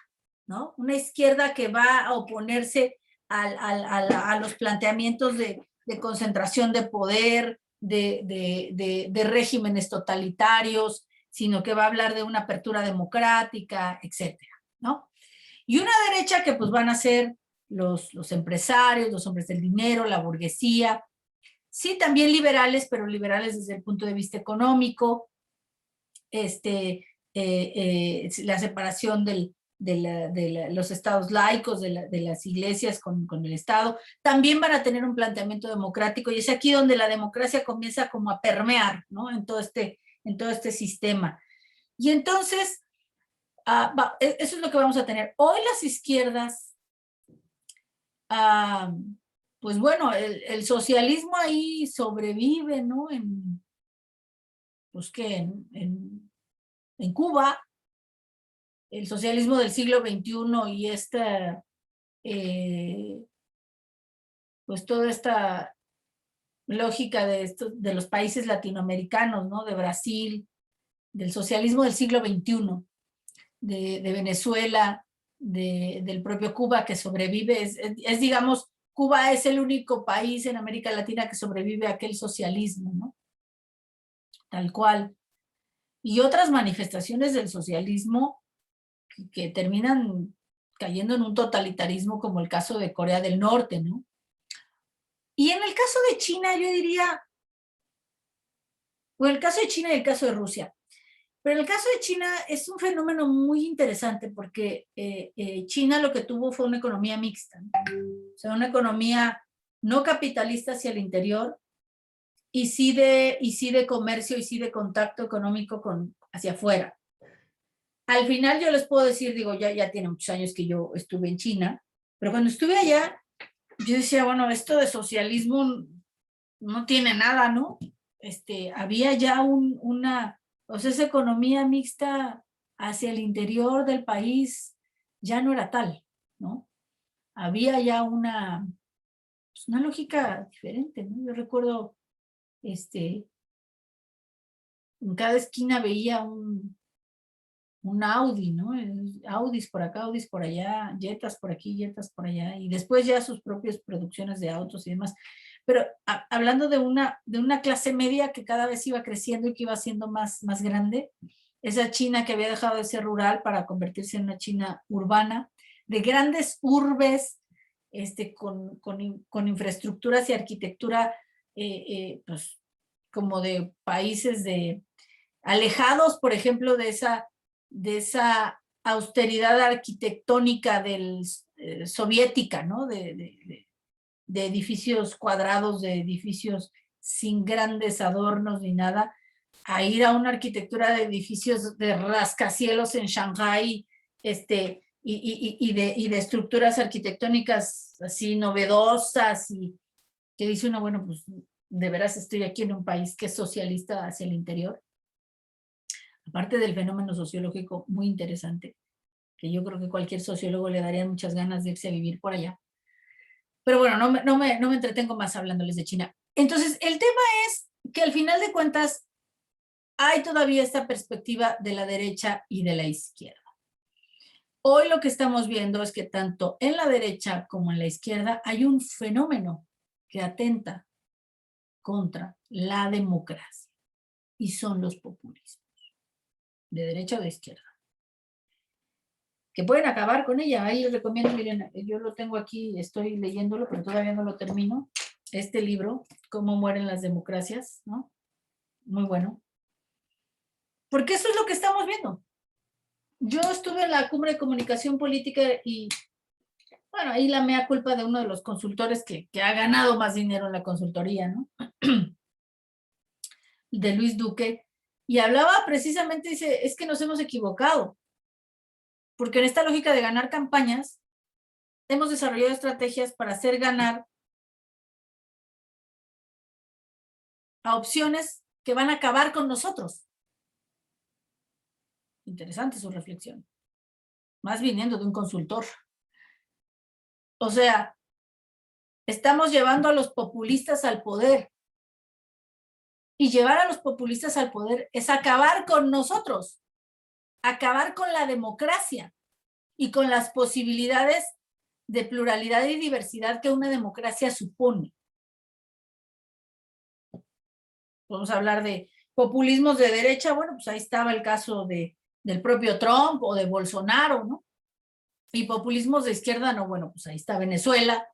¿no? Una izquierda que va a oponerse a los planteamientos de concentración de poder, de regímenes totalitarios, sino que va a hablar de una apertura democrática, etcétera, ¿no? Y una derecha que pues van a ser los empresarios, los hombres del dinero, la burguesía, sí, también liberales, pero liberales desde el punto de vista económico, la separación de los estados laicos, de las iglesias con el Estado, también van a tener un planteamiento democrático, y es aquí donde la democracia comienza como a permear, ¿no? En todo este sistema. Y entonces, eso es lo que vamos a tener. Hoy las izquierdas, pues bueno, el socialismo ahí sobrevive, ¿no? Pues que en Cuba, el socialismo del siglo XXI y pues toda esta lógica de los países latinoamericanos, ¿no? De Brasil, del socialismo del siglo XXI, de Venezuela, del propio Cuba que sobrevive, digamos, Cuba es el único país en América Latina que sobrevive a aquel socialismo, ¿no? Tal cual. Y otras manifestaciones del socialismo que terminan cayendo en un totalitarismo, como el caso de Corea del Norte, ¿no? Y en el caso de China, yo diría, bueno, el caso de China y el caso de Rusia, pero el caso de China es un fenómeno muy interesante porque China lo que tuvo fue una economía mixta, ¿no? O sea, una economía no capitalista hacia el interior y sí de comercio y sí de contacto económico hacia afuera. Al final yo les puedo decir, digo, ya tiene muchos años que yo estuve en China, pero cuando estuve allá, yo decía, bueno, esto de socialismo no tiene nada, ¿no? Había ya o sea, esa economía mixta hacia el interior del país ya no era tal, ¿no? Había ya pues una lógica diferente, ¿no? Yo recuerdo, en cada esquina veía un Audi, ¿no? Audis por acá, Audis por allá, Jetas por aquí, Jetas por allá, y después ya sus propias producciones de autos y demás. Pero hablando de una clase media que cada vez iba creciendo y que iba siendo más grande, esa China que había dejado de ser rural para convertirse en una China urbana, de grandes urbes, con infraestructuras y arquitectura, pues, como de países alejados, por ejemplo, de esa austeridad arquitectónica soviética, ¿no? De edificios cuadrados, de edificios sin grandes adornos ni nada, a ir a una arquitectura de edificios de rascacielos en Shanghái, y de estructuras arquitectónicas así novedosas, y que dice uno, bueno, pues de veras estoy aquí en un país que es socialista hacia el interior. Aparte del fenómeno sociológico muy interesante, que yo creo que cualquier sociólogo le daría muchas ganas de irse a vivir por allá. Pero bueno, no me entretengo más hablándoles de China. Entonces, el tema es que al final de cuentas hay todavía esta perspectiva de la derecha y de la izquierda. Hoy lo que estamos viendo es que tanto en la derecha como en la izquierda hay un fenómeno que atenta contra la democracia, y son los populismos, de derecha o de izquierda, que pueden acabar con ella. Ahí les recomiendo, miren, yo lo tengo aquí, estoy leyéndolo, pero todavía no lo termino, este libro, Cómo mueren las democracias, ¿no? Muy bueno. Porque eso es lo que estamos viendo. Yo estuve en la Cumbre de Comunicación Política y, bueno, ahí la mea culpa de uno de los consultores que ha ganado más dinero en la consultoría, ¿no? De Luis Duque, y hablaba precisamente, dice, es que nos hemos equivocado, porque en esta lógica de ganar campañas, hemos desarrollado estrategias para hacer ganar a opciones que van a acabar con nosotros. Interesante su reflexión. Más viniendo de un consultor. O sea, estamos llevando a los populistas al poder. Y llevar a los populistas al poder es acabar con nosotros, acabar con la democracia y con las posibilidades de pluralidad y diversidad que una democracia supone. Vamos a hablar de populismos de derecha, bueno, pues ahí estaba el caso del propio Trump o de Bolsonaro, ¿no? Y populismos de izquierda, no, bueno, pues ahí está Venezuela,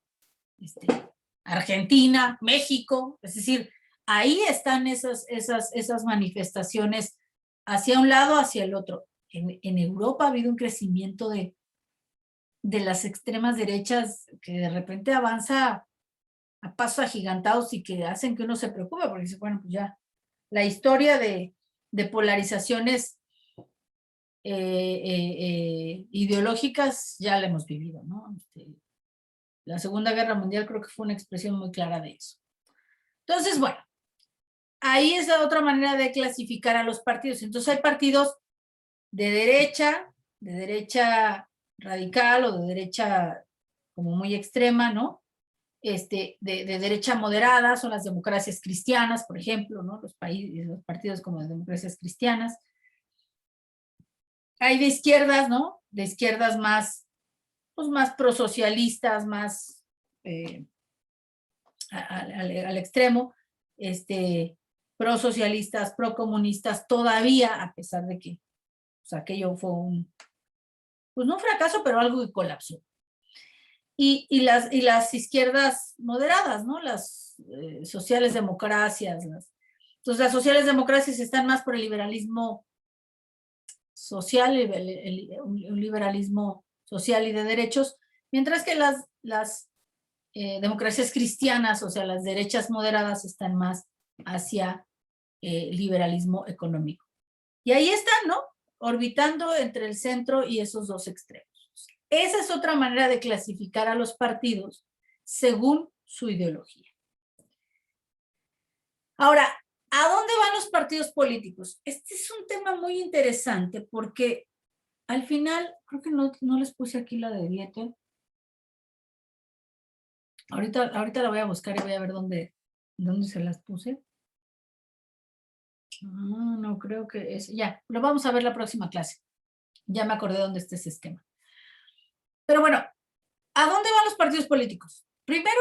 Argentina, México, es decir, ahí están esas manifestaciones hacia un lado, hacia el otro. En Europa ha habido un crecimiento de las extremas derechas que de repente avanza a pasos agigantados y que hacen que uno se preocupe, porque dice, bueno, pues ya la historia de polarizaciones ideológicas ya la hemos vivido, ¿no? La Segunda Guerra Mundial creo que fue una expresión muy clara de eso. Entonces, bueno, ahí es la otra manera de clasificar a los partidos. Entonces hay partidos de derecha radical o de derecha como muy extrema, ¿no? De derecha moderada, son las democracias cristianas, por ejemplo, ¿no? Los partidos como las democracias cristianas. Hay de izquierdas, ¿no? De izquierdas más, pues más prosocialistas, más al extremo, prosocialistas, procomunistas, todavía, a pesar de que pues, aquello fue pues no un fracaso, pero algo que colapsó. Y las izquierdas moderadas, ¿no? Las sociales democracias. Entonces, las sociales democracias están más por el liberalismo social, un liberalismo social y de derechos, mientras que las democracias cristianas, o sea, las derechas moderadas, están más hacia liberalismo económico. Y ahí están, ¿no? Orbitando entre el centro y esos dos extremos. Esa es otra manera de clasificar a los partidos según su ideología. Ahora, ¿a dónde van los partidos políticos? Este es un tema muy interesante porque al final, creo que no les puse aquí la de Dieter. Ahorita la voy a buscar y voy a ver dónde se las puse. No creo que es. Ya, lo vamos a ver la próxima clase. Ya me acordé dónde está ese esquema. Pero bueno, ¿a dónde van los partidos políticos? Primero,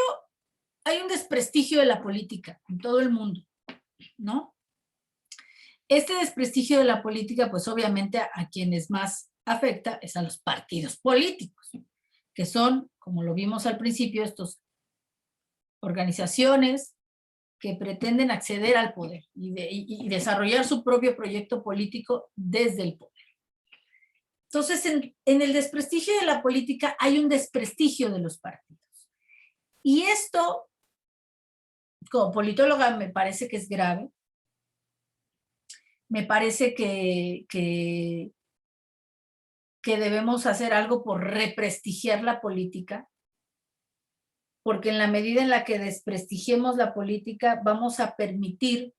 hay un desprestigio de la política en todo el mundo, ¿no? Este desprestigio de la política, pues obviamente a quienes más afecta es a los partidos políticos, que son, como lo vimos al principio, estas organizaciones que pretenden acceder al poder y desarrollar su propio proyecto político desde el poder. Entonces, en el desprestigio de la política hay un desprestigio de los partidos. Y esto, como politóloga, me parece que es grave. Me parece que debemos hacer algo por represtigiar la política, porque en la medida en la que desprestigiemos la política, vamos a permitir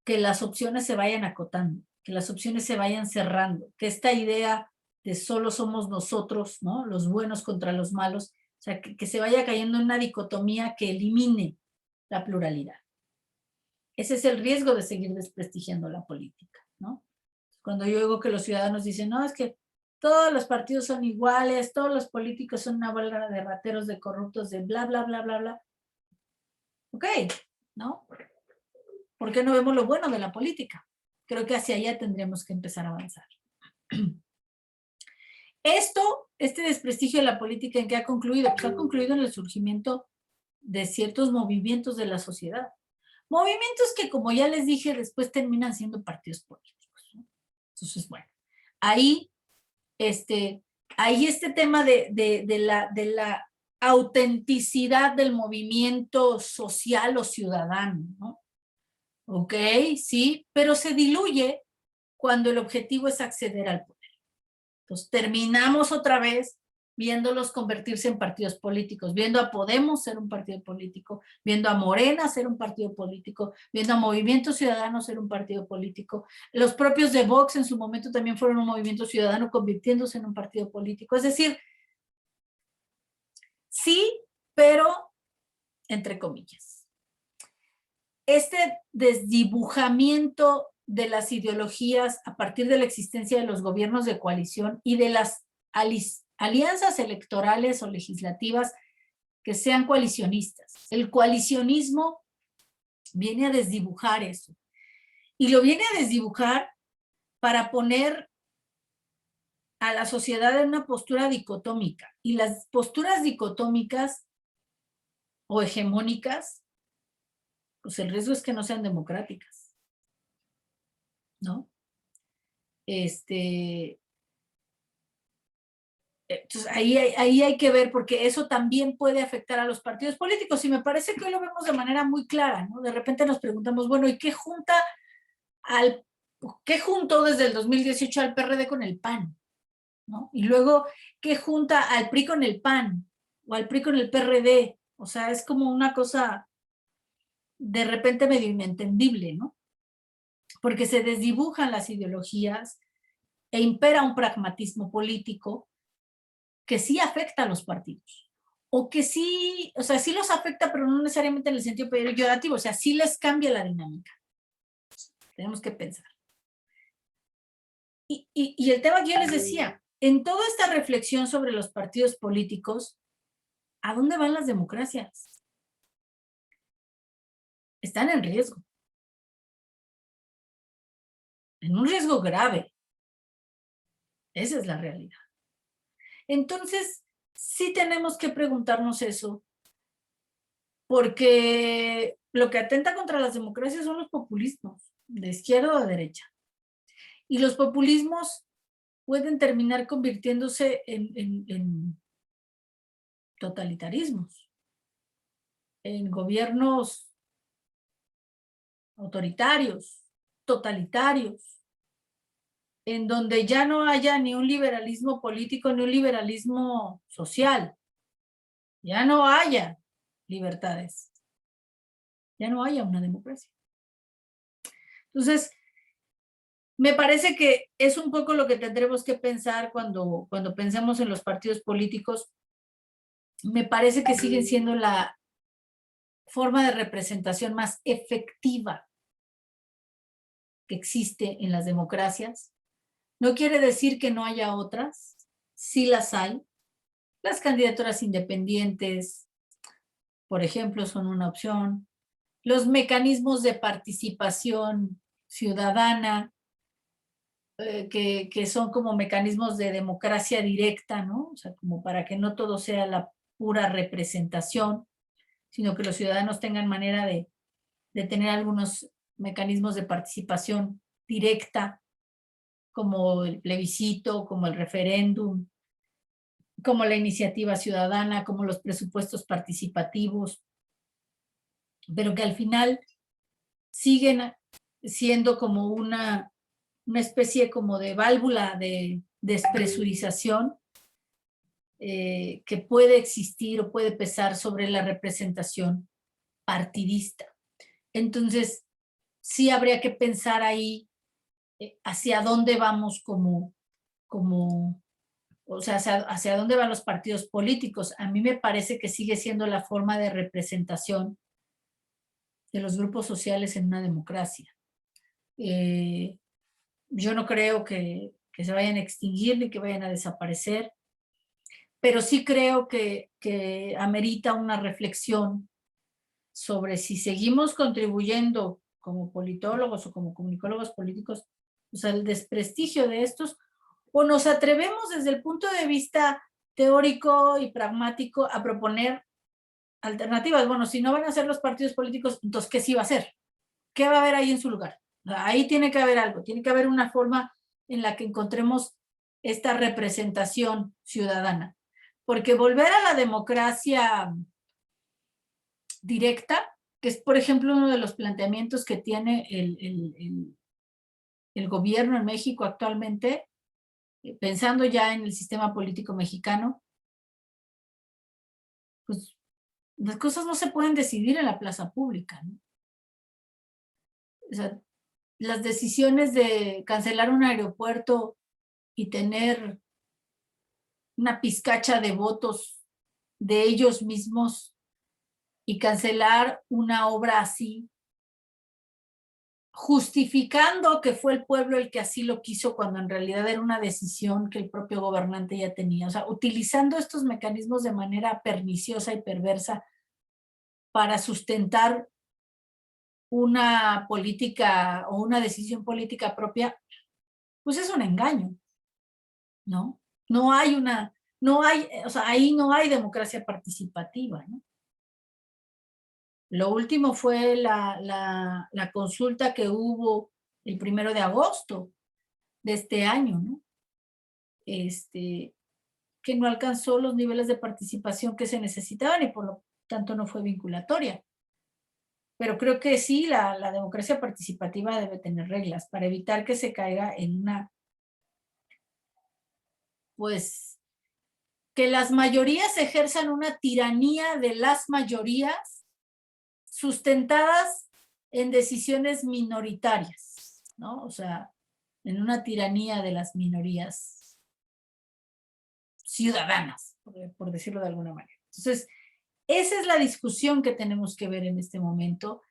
que las opciones se vayan acotando, que las opciones se vayan cerrando, que esta idea de solo somos nosotros, ¿no? Los buenos contra los malos, o sea, que se vaya cayendo en una dicotomía que elimine la pluralidad. Ese es el riesgo de seguir desprestigiando la política, ¿no? Cuando yo oigo que los ciudadanos dicen, no, es que todos los partidos son iguales, todos los políticos son una bola de rateros, de corruptos, de bla, bla, bla, bla, bla. Ok, ¿no? ¿Por qué no vemos lo bueno de la política? Creo que hacia allá tendríamos que empezar a avanzar. Este desprestigio de la política, ¿en qué ha concluido? Pues ha concluido en el surgimiento de ciertos movimientos de la sociedad. Movimientos que, como ya les dije, después terminan siendo partidos políticos, ¿no? Entonces, bueno, ahí este tema de la autenticidad del movimiento social o ciudadano, ¿no? Ok, sí, pero se diluye cuando el objetivo es acceder al poder. Entonces terminamos otra vez viéndolos convertirse en partidos políticos, viendo a Podemos ser un partido político, viendo a Morena ser un partido político, viendo a Movimiento Ciudadano ser un partido político. Los propios de Vox en su momento también fueron un movimiento ciudadano convirtiéndose en un partido político. Es decir, sí, pero entre comillas. Este desdibujamiento de las ideologías a partir de la existencia de los gobiernos de coalición y de las alianzas electorales o legislativas que sean coalicionistas. El coalicionismo viene a desdibujar eso. Y lo viene a desdibujar para poner a la sociedad en una postura dicotómica. Y las posturas dicotómicas o hegemónicas, pues el riesgo es que no sean democráticas, ¿no? Entonces ahí hay que ver, porque eso también puede afectar a los partidos políticos, y me parece que hoy lo vemos de manera muy clara, ¿no? De repente nos preguntamos, bueno, ¿y qué juntó desde el 2018 al PRD con el PAN? ¿No? Y luego, ¿qué junta al PRI con el PAN? O al PRI con el PRD. O sea, es como una cosa de repente medio inentendible, ¿no? Porque se desdibujan las ideologías e impera un pragmatismo político que sí afecta a los partidos. O que sí, o sea, sí los afecta, pero no necesariamente en el sentido peyorativo, o sea, sí les cambia la dinámica. Tenemos que pensar. Y el tema que yo les decía, en toda esta reflexión sobre los partidos políticos, ¿a dónde van las democracias? Están en riesgo. En un riesgo grave. Esa es la realidad. Entonces, sí tenemos que preguntarnos eso, porque lo que atenta contra las democracias son los populismos, de izquierda o de derecha. Y los populismos pueden terminar convirtiéndose en totalitarismos, en gobiernos autoritarios, totalitarios, en donde ya no haya ni un liberalismo político ni un liberalismo social, ya no haya libertades, ya no haya una democracia. Entonces, me parece que es un poco lo que tendremos que pensar cuando pensemos en los partidos políticos. Me parece que siguen siendo la forma de representación más efectiva que existe en las democracias. No quiere decir que no haya otras, sí las hay. Las candidaturas independientes, por ejemplo, son una opción. Los mecanismos de participación ciudadana, que son como mecanismos de democracia directa, ¿no? O sea, como para que no todo sea la pura representación, sino que los ciudadanos tengan manera de tener algunos mecanismos de participación directa, como el plebiscito, como el referéndum, como la iniciativa ciudadana, como los presupuestos participativos, pero que al final siguen siendo como una especie como de válvula de despresurización que puede existir o puede pesar sobre la representación partidista. Entonces, sí habría que pensar ahí hacia dónde vamos o sea, hacia dónde van los partidos políticos. A mí me parece que sigue siendo la forma de representación de los grupos sociales en una democracia. Yo no creo que se vayan a extinguir ni que vayan a desaparecer, pero sí creo que amerita una reflexión sobre si seguimos contribuyendo como politólogos o como comunicólogos políticos, pues, al desprestigio de estos, o nos atrevemos desde el punto de vista teórico y pragmático a proponer alternativas. Bueno, si no van a ser los partidos políticos, entonces, ¿qué sí va a ser? ¿Qué va a haber ahí en su lugar? Ahí tiene que haber algo, tiene que haber una forma en la que encontremos esta representación ciudadana. Porque volver a la democracia directa, que es, por ejemplo, uno de los planteamientos que tiene el gobierno en México actualmente, pensando ya en el sistema político mexicano, pues las cosas no se pueden decidir en la plaza pública, ¿no? O sea, las decisiones de cancelar un aeropuerto y tener una pizcacha de votos de ellos mismos y cancelar una obra así, justificando que fue el pueblo el que así lo quiso, cuando en realidad era una decisión que el propio gobernante ya tenía. O sea, utilizando estos mecanismos de manera perniciosa y perversa para sustentar una política o una decisión política propia, pues es un engaño, ¿no? No hay una, no hay, o sea, ahí no hay democracia participativa, ¿no? Lo último fue la consulta que hubo el 1 de agosto de este año, ¿no? Que no alcanzó los niveles de participación que se necesitaban y por lo tanto no fue vinculatoria. Pero creo que sí, la democracia participativa debe tener reglas para evitar que se caiga en una, pues, que las mayorías ejerzan una tiranía de las mayorías sustentadas en decisiones minoritarias, ¿no? O sea, en una tiranía de las minorías ciudadanas, por decirlo de alguna manera. Entonces, esa es la discusión que tenemos que ver en este momento.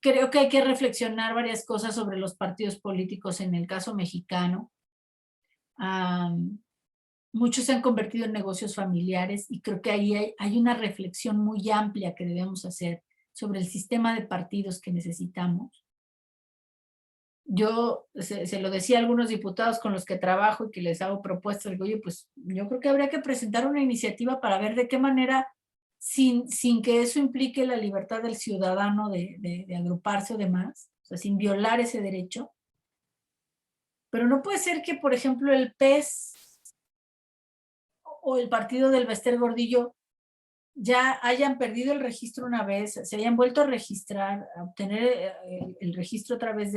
Creo que hay que reflexionar varias cosas sobre los partidos políticos en el caso mexicano. Muchos se han convertido en negocios familiares y creo que ahí hay una reflexión muy amplia que debemos hacer sobre el sistema de partidos que necesitamos. Yo se lo decía a algunos diputados con los que trabajo y que les hago propuestas, digo, oye, pues yo creo que habría que presentar una iniciativa para ver de qué manera, sin que eso implique la libertad del ciudadano de agruparse o demás, o sea, sin violar ese derecho. Pero no puede ser que, por ejemplo, el PES o el partido del Bester Gordillo ya hayan perdido el registro una vez, se hayan vuelto a registrar, a obtener el registro otra vez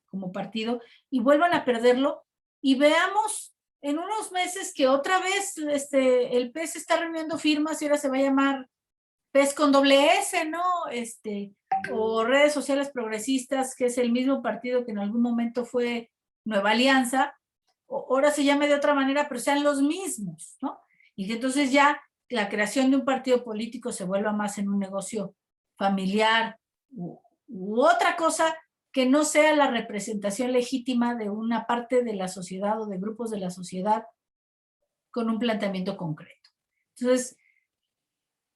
como partido y vuelvan a perderlo y veamos en unos meses que otra vez el PES está reuniendo firmas y ahora se va a llamar PES con ~S, ¿no? O Redes Sociales Progresistas, que es el mismo partido que en algún momento fue Nueva Alianza, ahora se llame de otra manera, pero sean los mismos, ¿no? Y que entonces ya la creación de un partido político se vuelva más en un negocio familiar u otra cosa que no sea la representación legítima de una parte de la sociedad o de grupos de la sociedad con un planteamiento concreto. Entonces,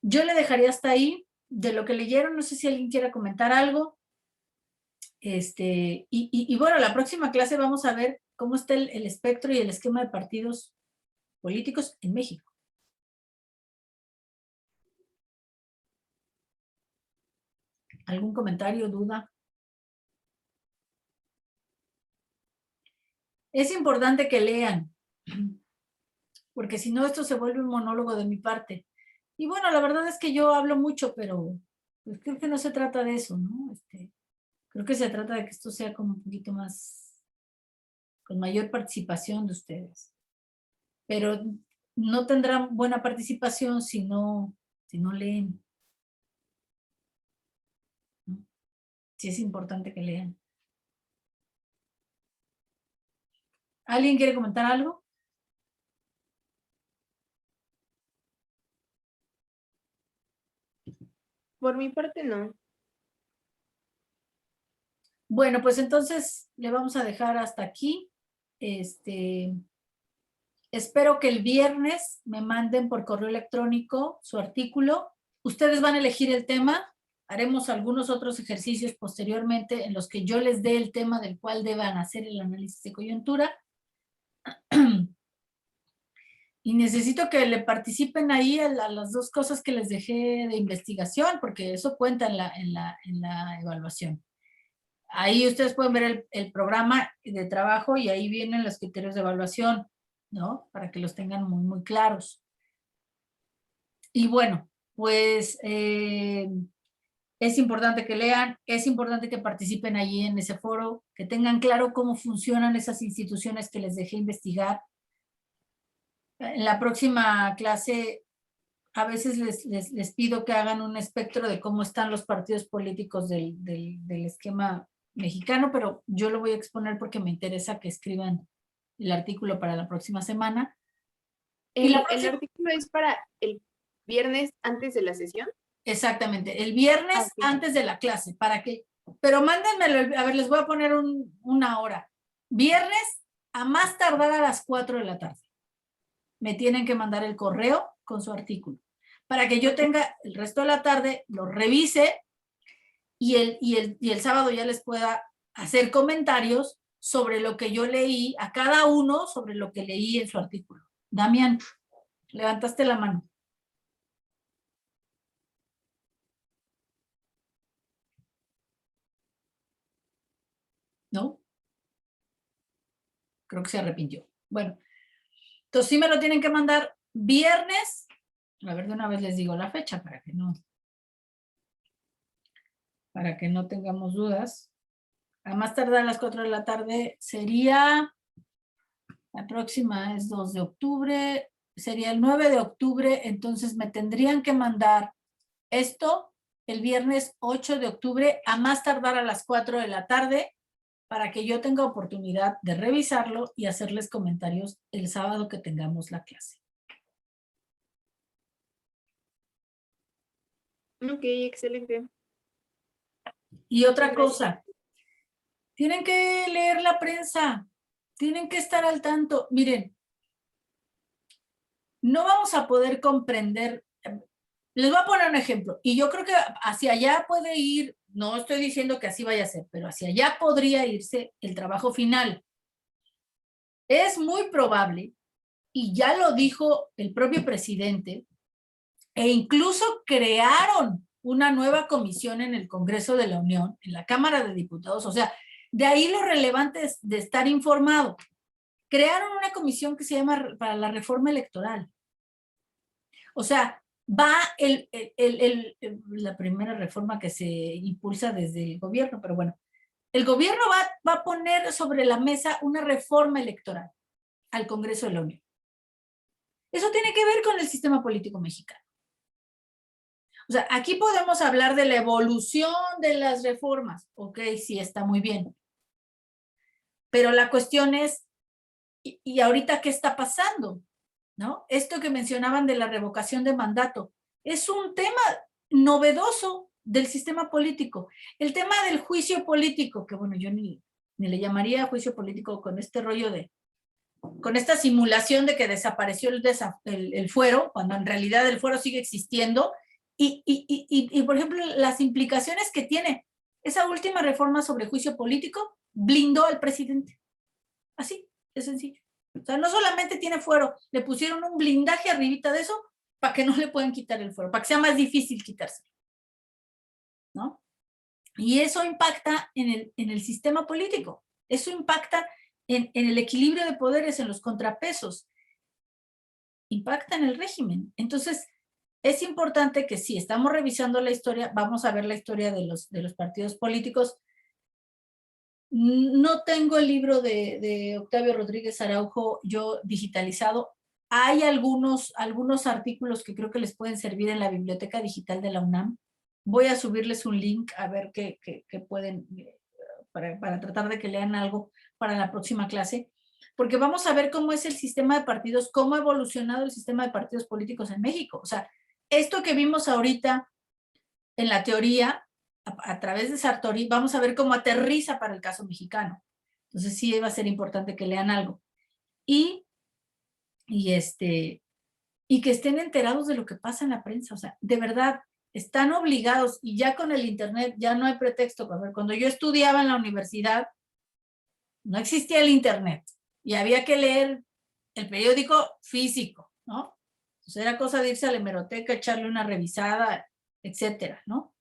yo le dejaría hasta ahí. De lo que leyeron, no sé si alguien quiera comentar algo. Y bueno, la próxima clase vamos a ver cómo está el espectro y el esquema de partidos políticos en México. ¿Algún comentario, duda? Es importante que lean, porque si no esto se vuelve un monólogo de mi parte. Y bueno, la verdad es que yo hablo mucho, pero pues creo que no se trata de eso, ¿no? Creo que se trata de que esto sea como un poquito más, con mayor participación de ustedes. Pero no tendrán buena participación si no leen. ¿No? Sí es importante que lean. ¿Alguien quiere comentar algo? Por mi parte, no. Bueno, pues entonces le vamos a dejar hasta aquí. Espero que el viernes me manden por correo electrónico su artículo. Ustedes van a elegir el tema. Haremos algunos otros ejercicios posteriormente en los que yo les dé el tema del cual deban hacer el análisis de coyuntura. Y necesito que le participen ahí a las dos cosas que les dejé de investigación, porque eso cuenta en la evaluación. Ahí ustedes pueden ver el programa de trabajo y ahí vienen los criterios de evaluación, ¿no? Para que los tengan muy, muy claros. Y bueno, pues es importante que lean, es importante que participen allí en ese foro, que tengan claro cómo funcionan esas instituciones que les dejé investigar, En la próxima clase, a veces les pido que hagan un espectro de cómo están los partidos políticos del esquema mexicano, pero yo lo voy a exponer porque me interesa que escriban el artículo para la próxima semana. ¿El artículo es para el viernes antes de la sesión? Exactamente, el viernes Ok. antes de la clase, para que, pero mándenmelo, a ver, les voy a poner una hora. Viernes a más tardar a las 4 de la tarde. Me tienen que mandar el correo con su artículo, para que yo tenga el resto de la tarde, lo revise y el sábado ya les pueda hacer comentarios sobre lo que yo leí, a cada uno sobre lo que leí en su artículo. Damián, levantaste la mano. ¿No? Creo que se arrepintió. Bueno, entonces sí me lo tienen que mandar viernes. A ver, de una vez les digo la fecha para que no tengamos dudas. A más tardar a las 4 de la tarde sería, la próxima es 2 de octubre, sería el 9 de octubre, entonces me tendrían que mandar esto el viernes 8 de octubre a más tardar a las 4 de la tarde para que yo tenga oportunidad de revisarlo y hacerles comentarios el sábado que tengamos la clase. Ok, excelente. Y otra Muchas gracias. cosa, tienen que leer la prensa, tienen que estar al tanto. Miren, no vamos a poder comprender. Les voy a poner un ejemplo, y yo creo que hacia allá puede ir, no estoy diciendo que así vaya a ser, pero hacia allá podría irse el trabajo final. Es muy probable, y ya lo dijo el propio presidente, e incluso crearon una nueva comisión en el Congreso de la Unión, en la Cámara de Diputados, o sea, de ahí lo relevante es de estar informado. Crearon una comisión que se llama para la reforma electoral. O sea, va la primera reforma que se impulsa desde el gobierno, pero bueno, el gobierno va a poner sobre la mesa una reforma electoral al Congreso de la Unión. Eso tiene que ver con el sistema político mexicano. O sea, aquí podemos hablar de la evolución de las reformas. Ok, sí, está muy bien. Pero la cuestión es, ¿y ahorita qué está pasando? ¿No? Esto que mencionaban de la revocación de mandato es un tema novedoso del sistema político. El tema del juicio político, que bueno, yo ni le llamaría juicio político con este rollo con esta simulación de que desapareció el fuero, cuando en realidad el fuero sigue existiendo, y por ejemplo, las implicaciones que tiene esa última reforma sobre juicio político blindó al presidente. Así, de sencillo. O sea, no solamente tiene fuero, le pusieron un blindaje arribita de eso para que no le puedan quitar el fuero, para que sea más difícil quitárselo, ¿no? Y eso impacta en el sistema político, eso impacta en el equilibrio de poderes, en los contrapesos, impacta en el régimen. Entonces, es importante que si estamos revisando la historia, vamos a ver la historia de los partidos políticos. No tengo el libro de Octavio Rodríguez Araujo yo digitalizado. Hay algunos artículos que creo que les pueden servir en la biblioteca digital de la UNAM. Voy a subirles un link a ver qué pueden, para tratar de que lean algo para la próxima clase, porque vamos a ver cómo es el sistema de partidos, cómo ha evolucionado el sistema de partidos políticos en México. O sea, esto que vimos ahorita en la teoría, a través de Sartori, vamos a ver cómo aterriza para el caso mexicano. Entonces sí va a ser importante que lean algo. Y que estén enterados de lo que pasa en la prensa. O sea, de verdad, están obligados, y ya con el internet ya no hay pretexto. A ver, cuando yo estudiaba en la universidad, no existía el internet y había que leer el periódico físico, ¿no? Entonces era cosa de irse a la hemeroteca, echarle una revisada, etcétera, ¿no?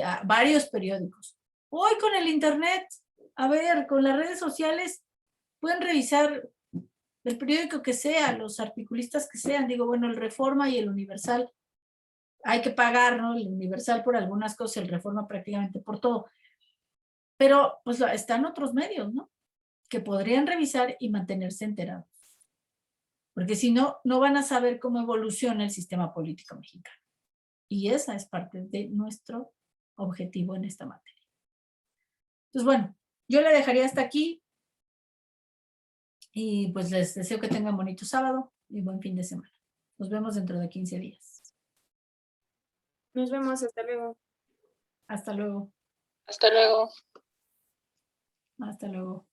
A varios periódicos. Hoy con el internet, a ver, con las redes sociales, pueden revisar el periódico que sea, los articulistas que sean. Digo, bueno, el Reforma y el Universal hay que pagar, ¿no? El Universal por algunas cosas, el Reforma prácticamente por todo. Pero pues están otros medios, ¿no? Que podrían revisar y mantenerse enterados. porque si no, no van a saber cómo evoluciona el sistema político mexicano. Y esa es parte de nuestro objetivo en esta materia. Entonces, bueno, yo le dejaría hasta aquí y pues les deseo que tengan bonito sábado y buen fin de semana. Nos vemos dentro de 15 días. Nos vemos, hasta luego. Hasta luego. Hasta luego. Hasta luego.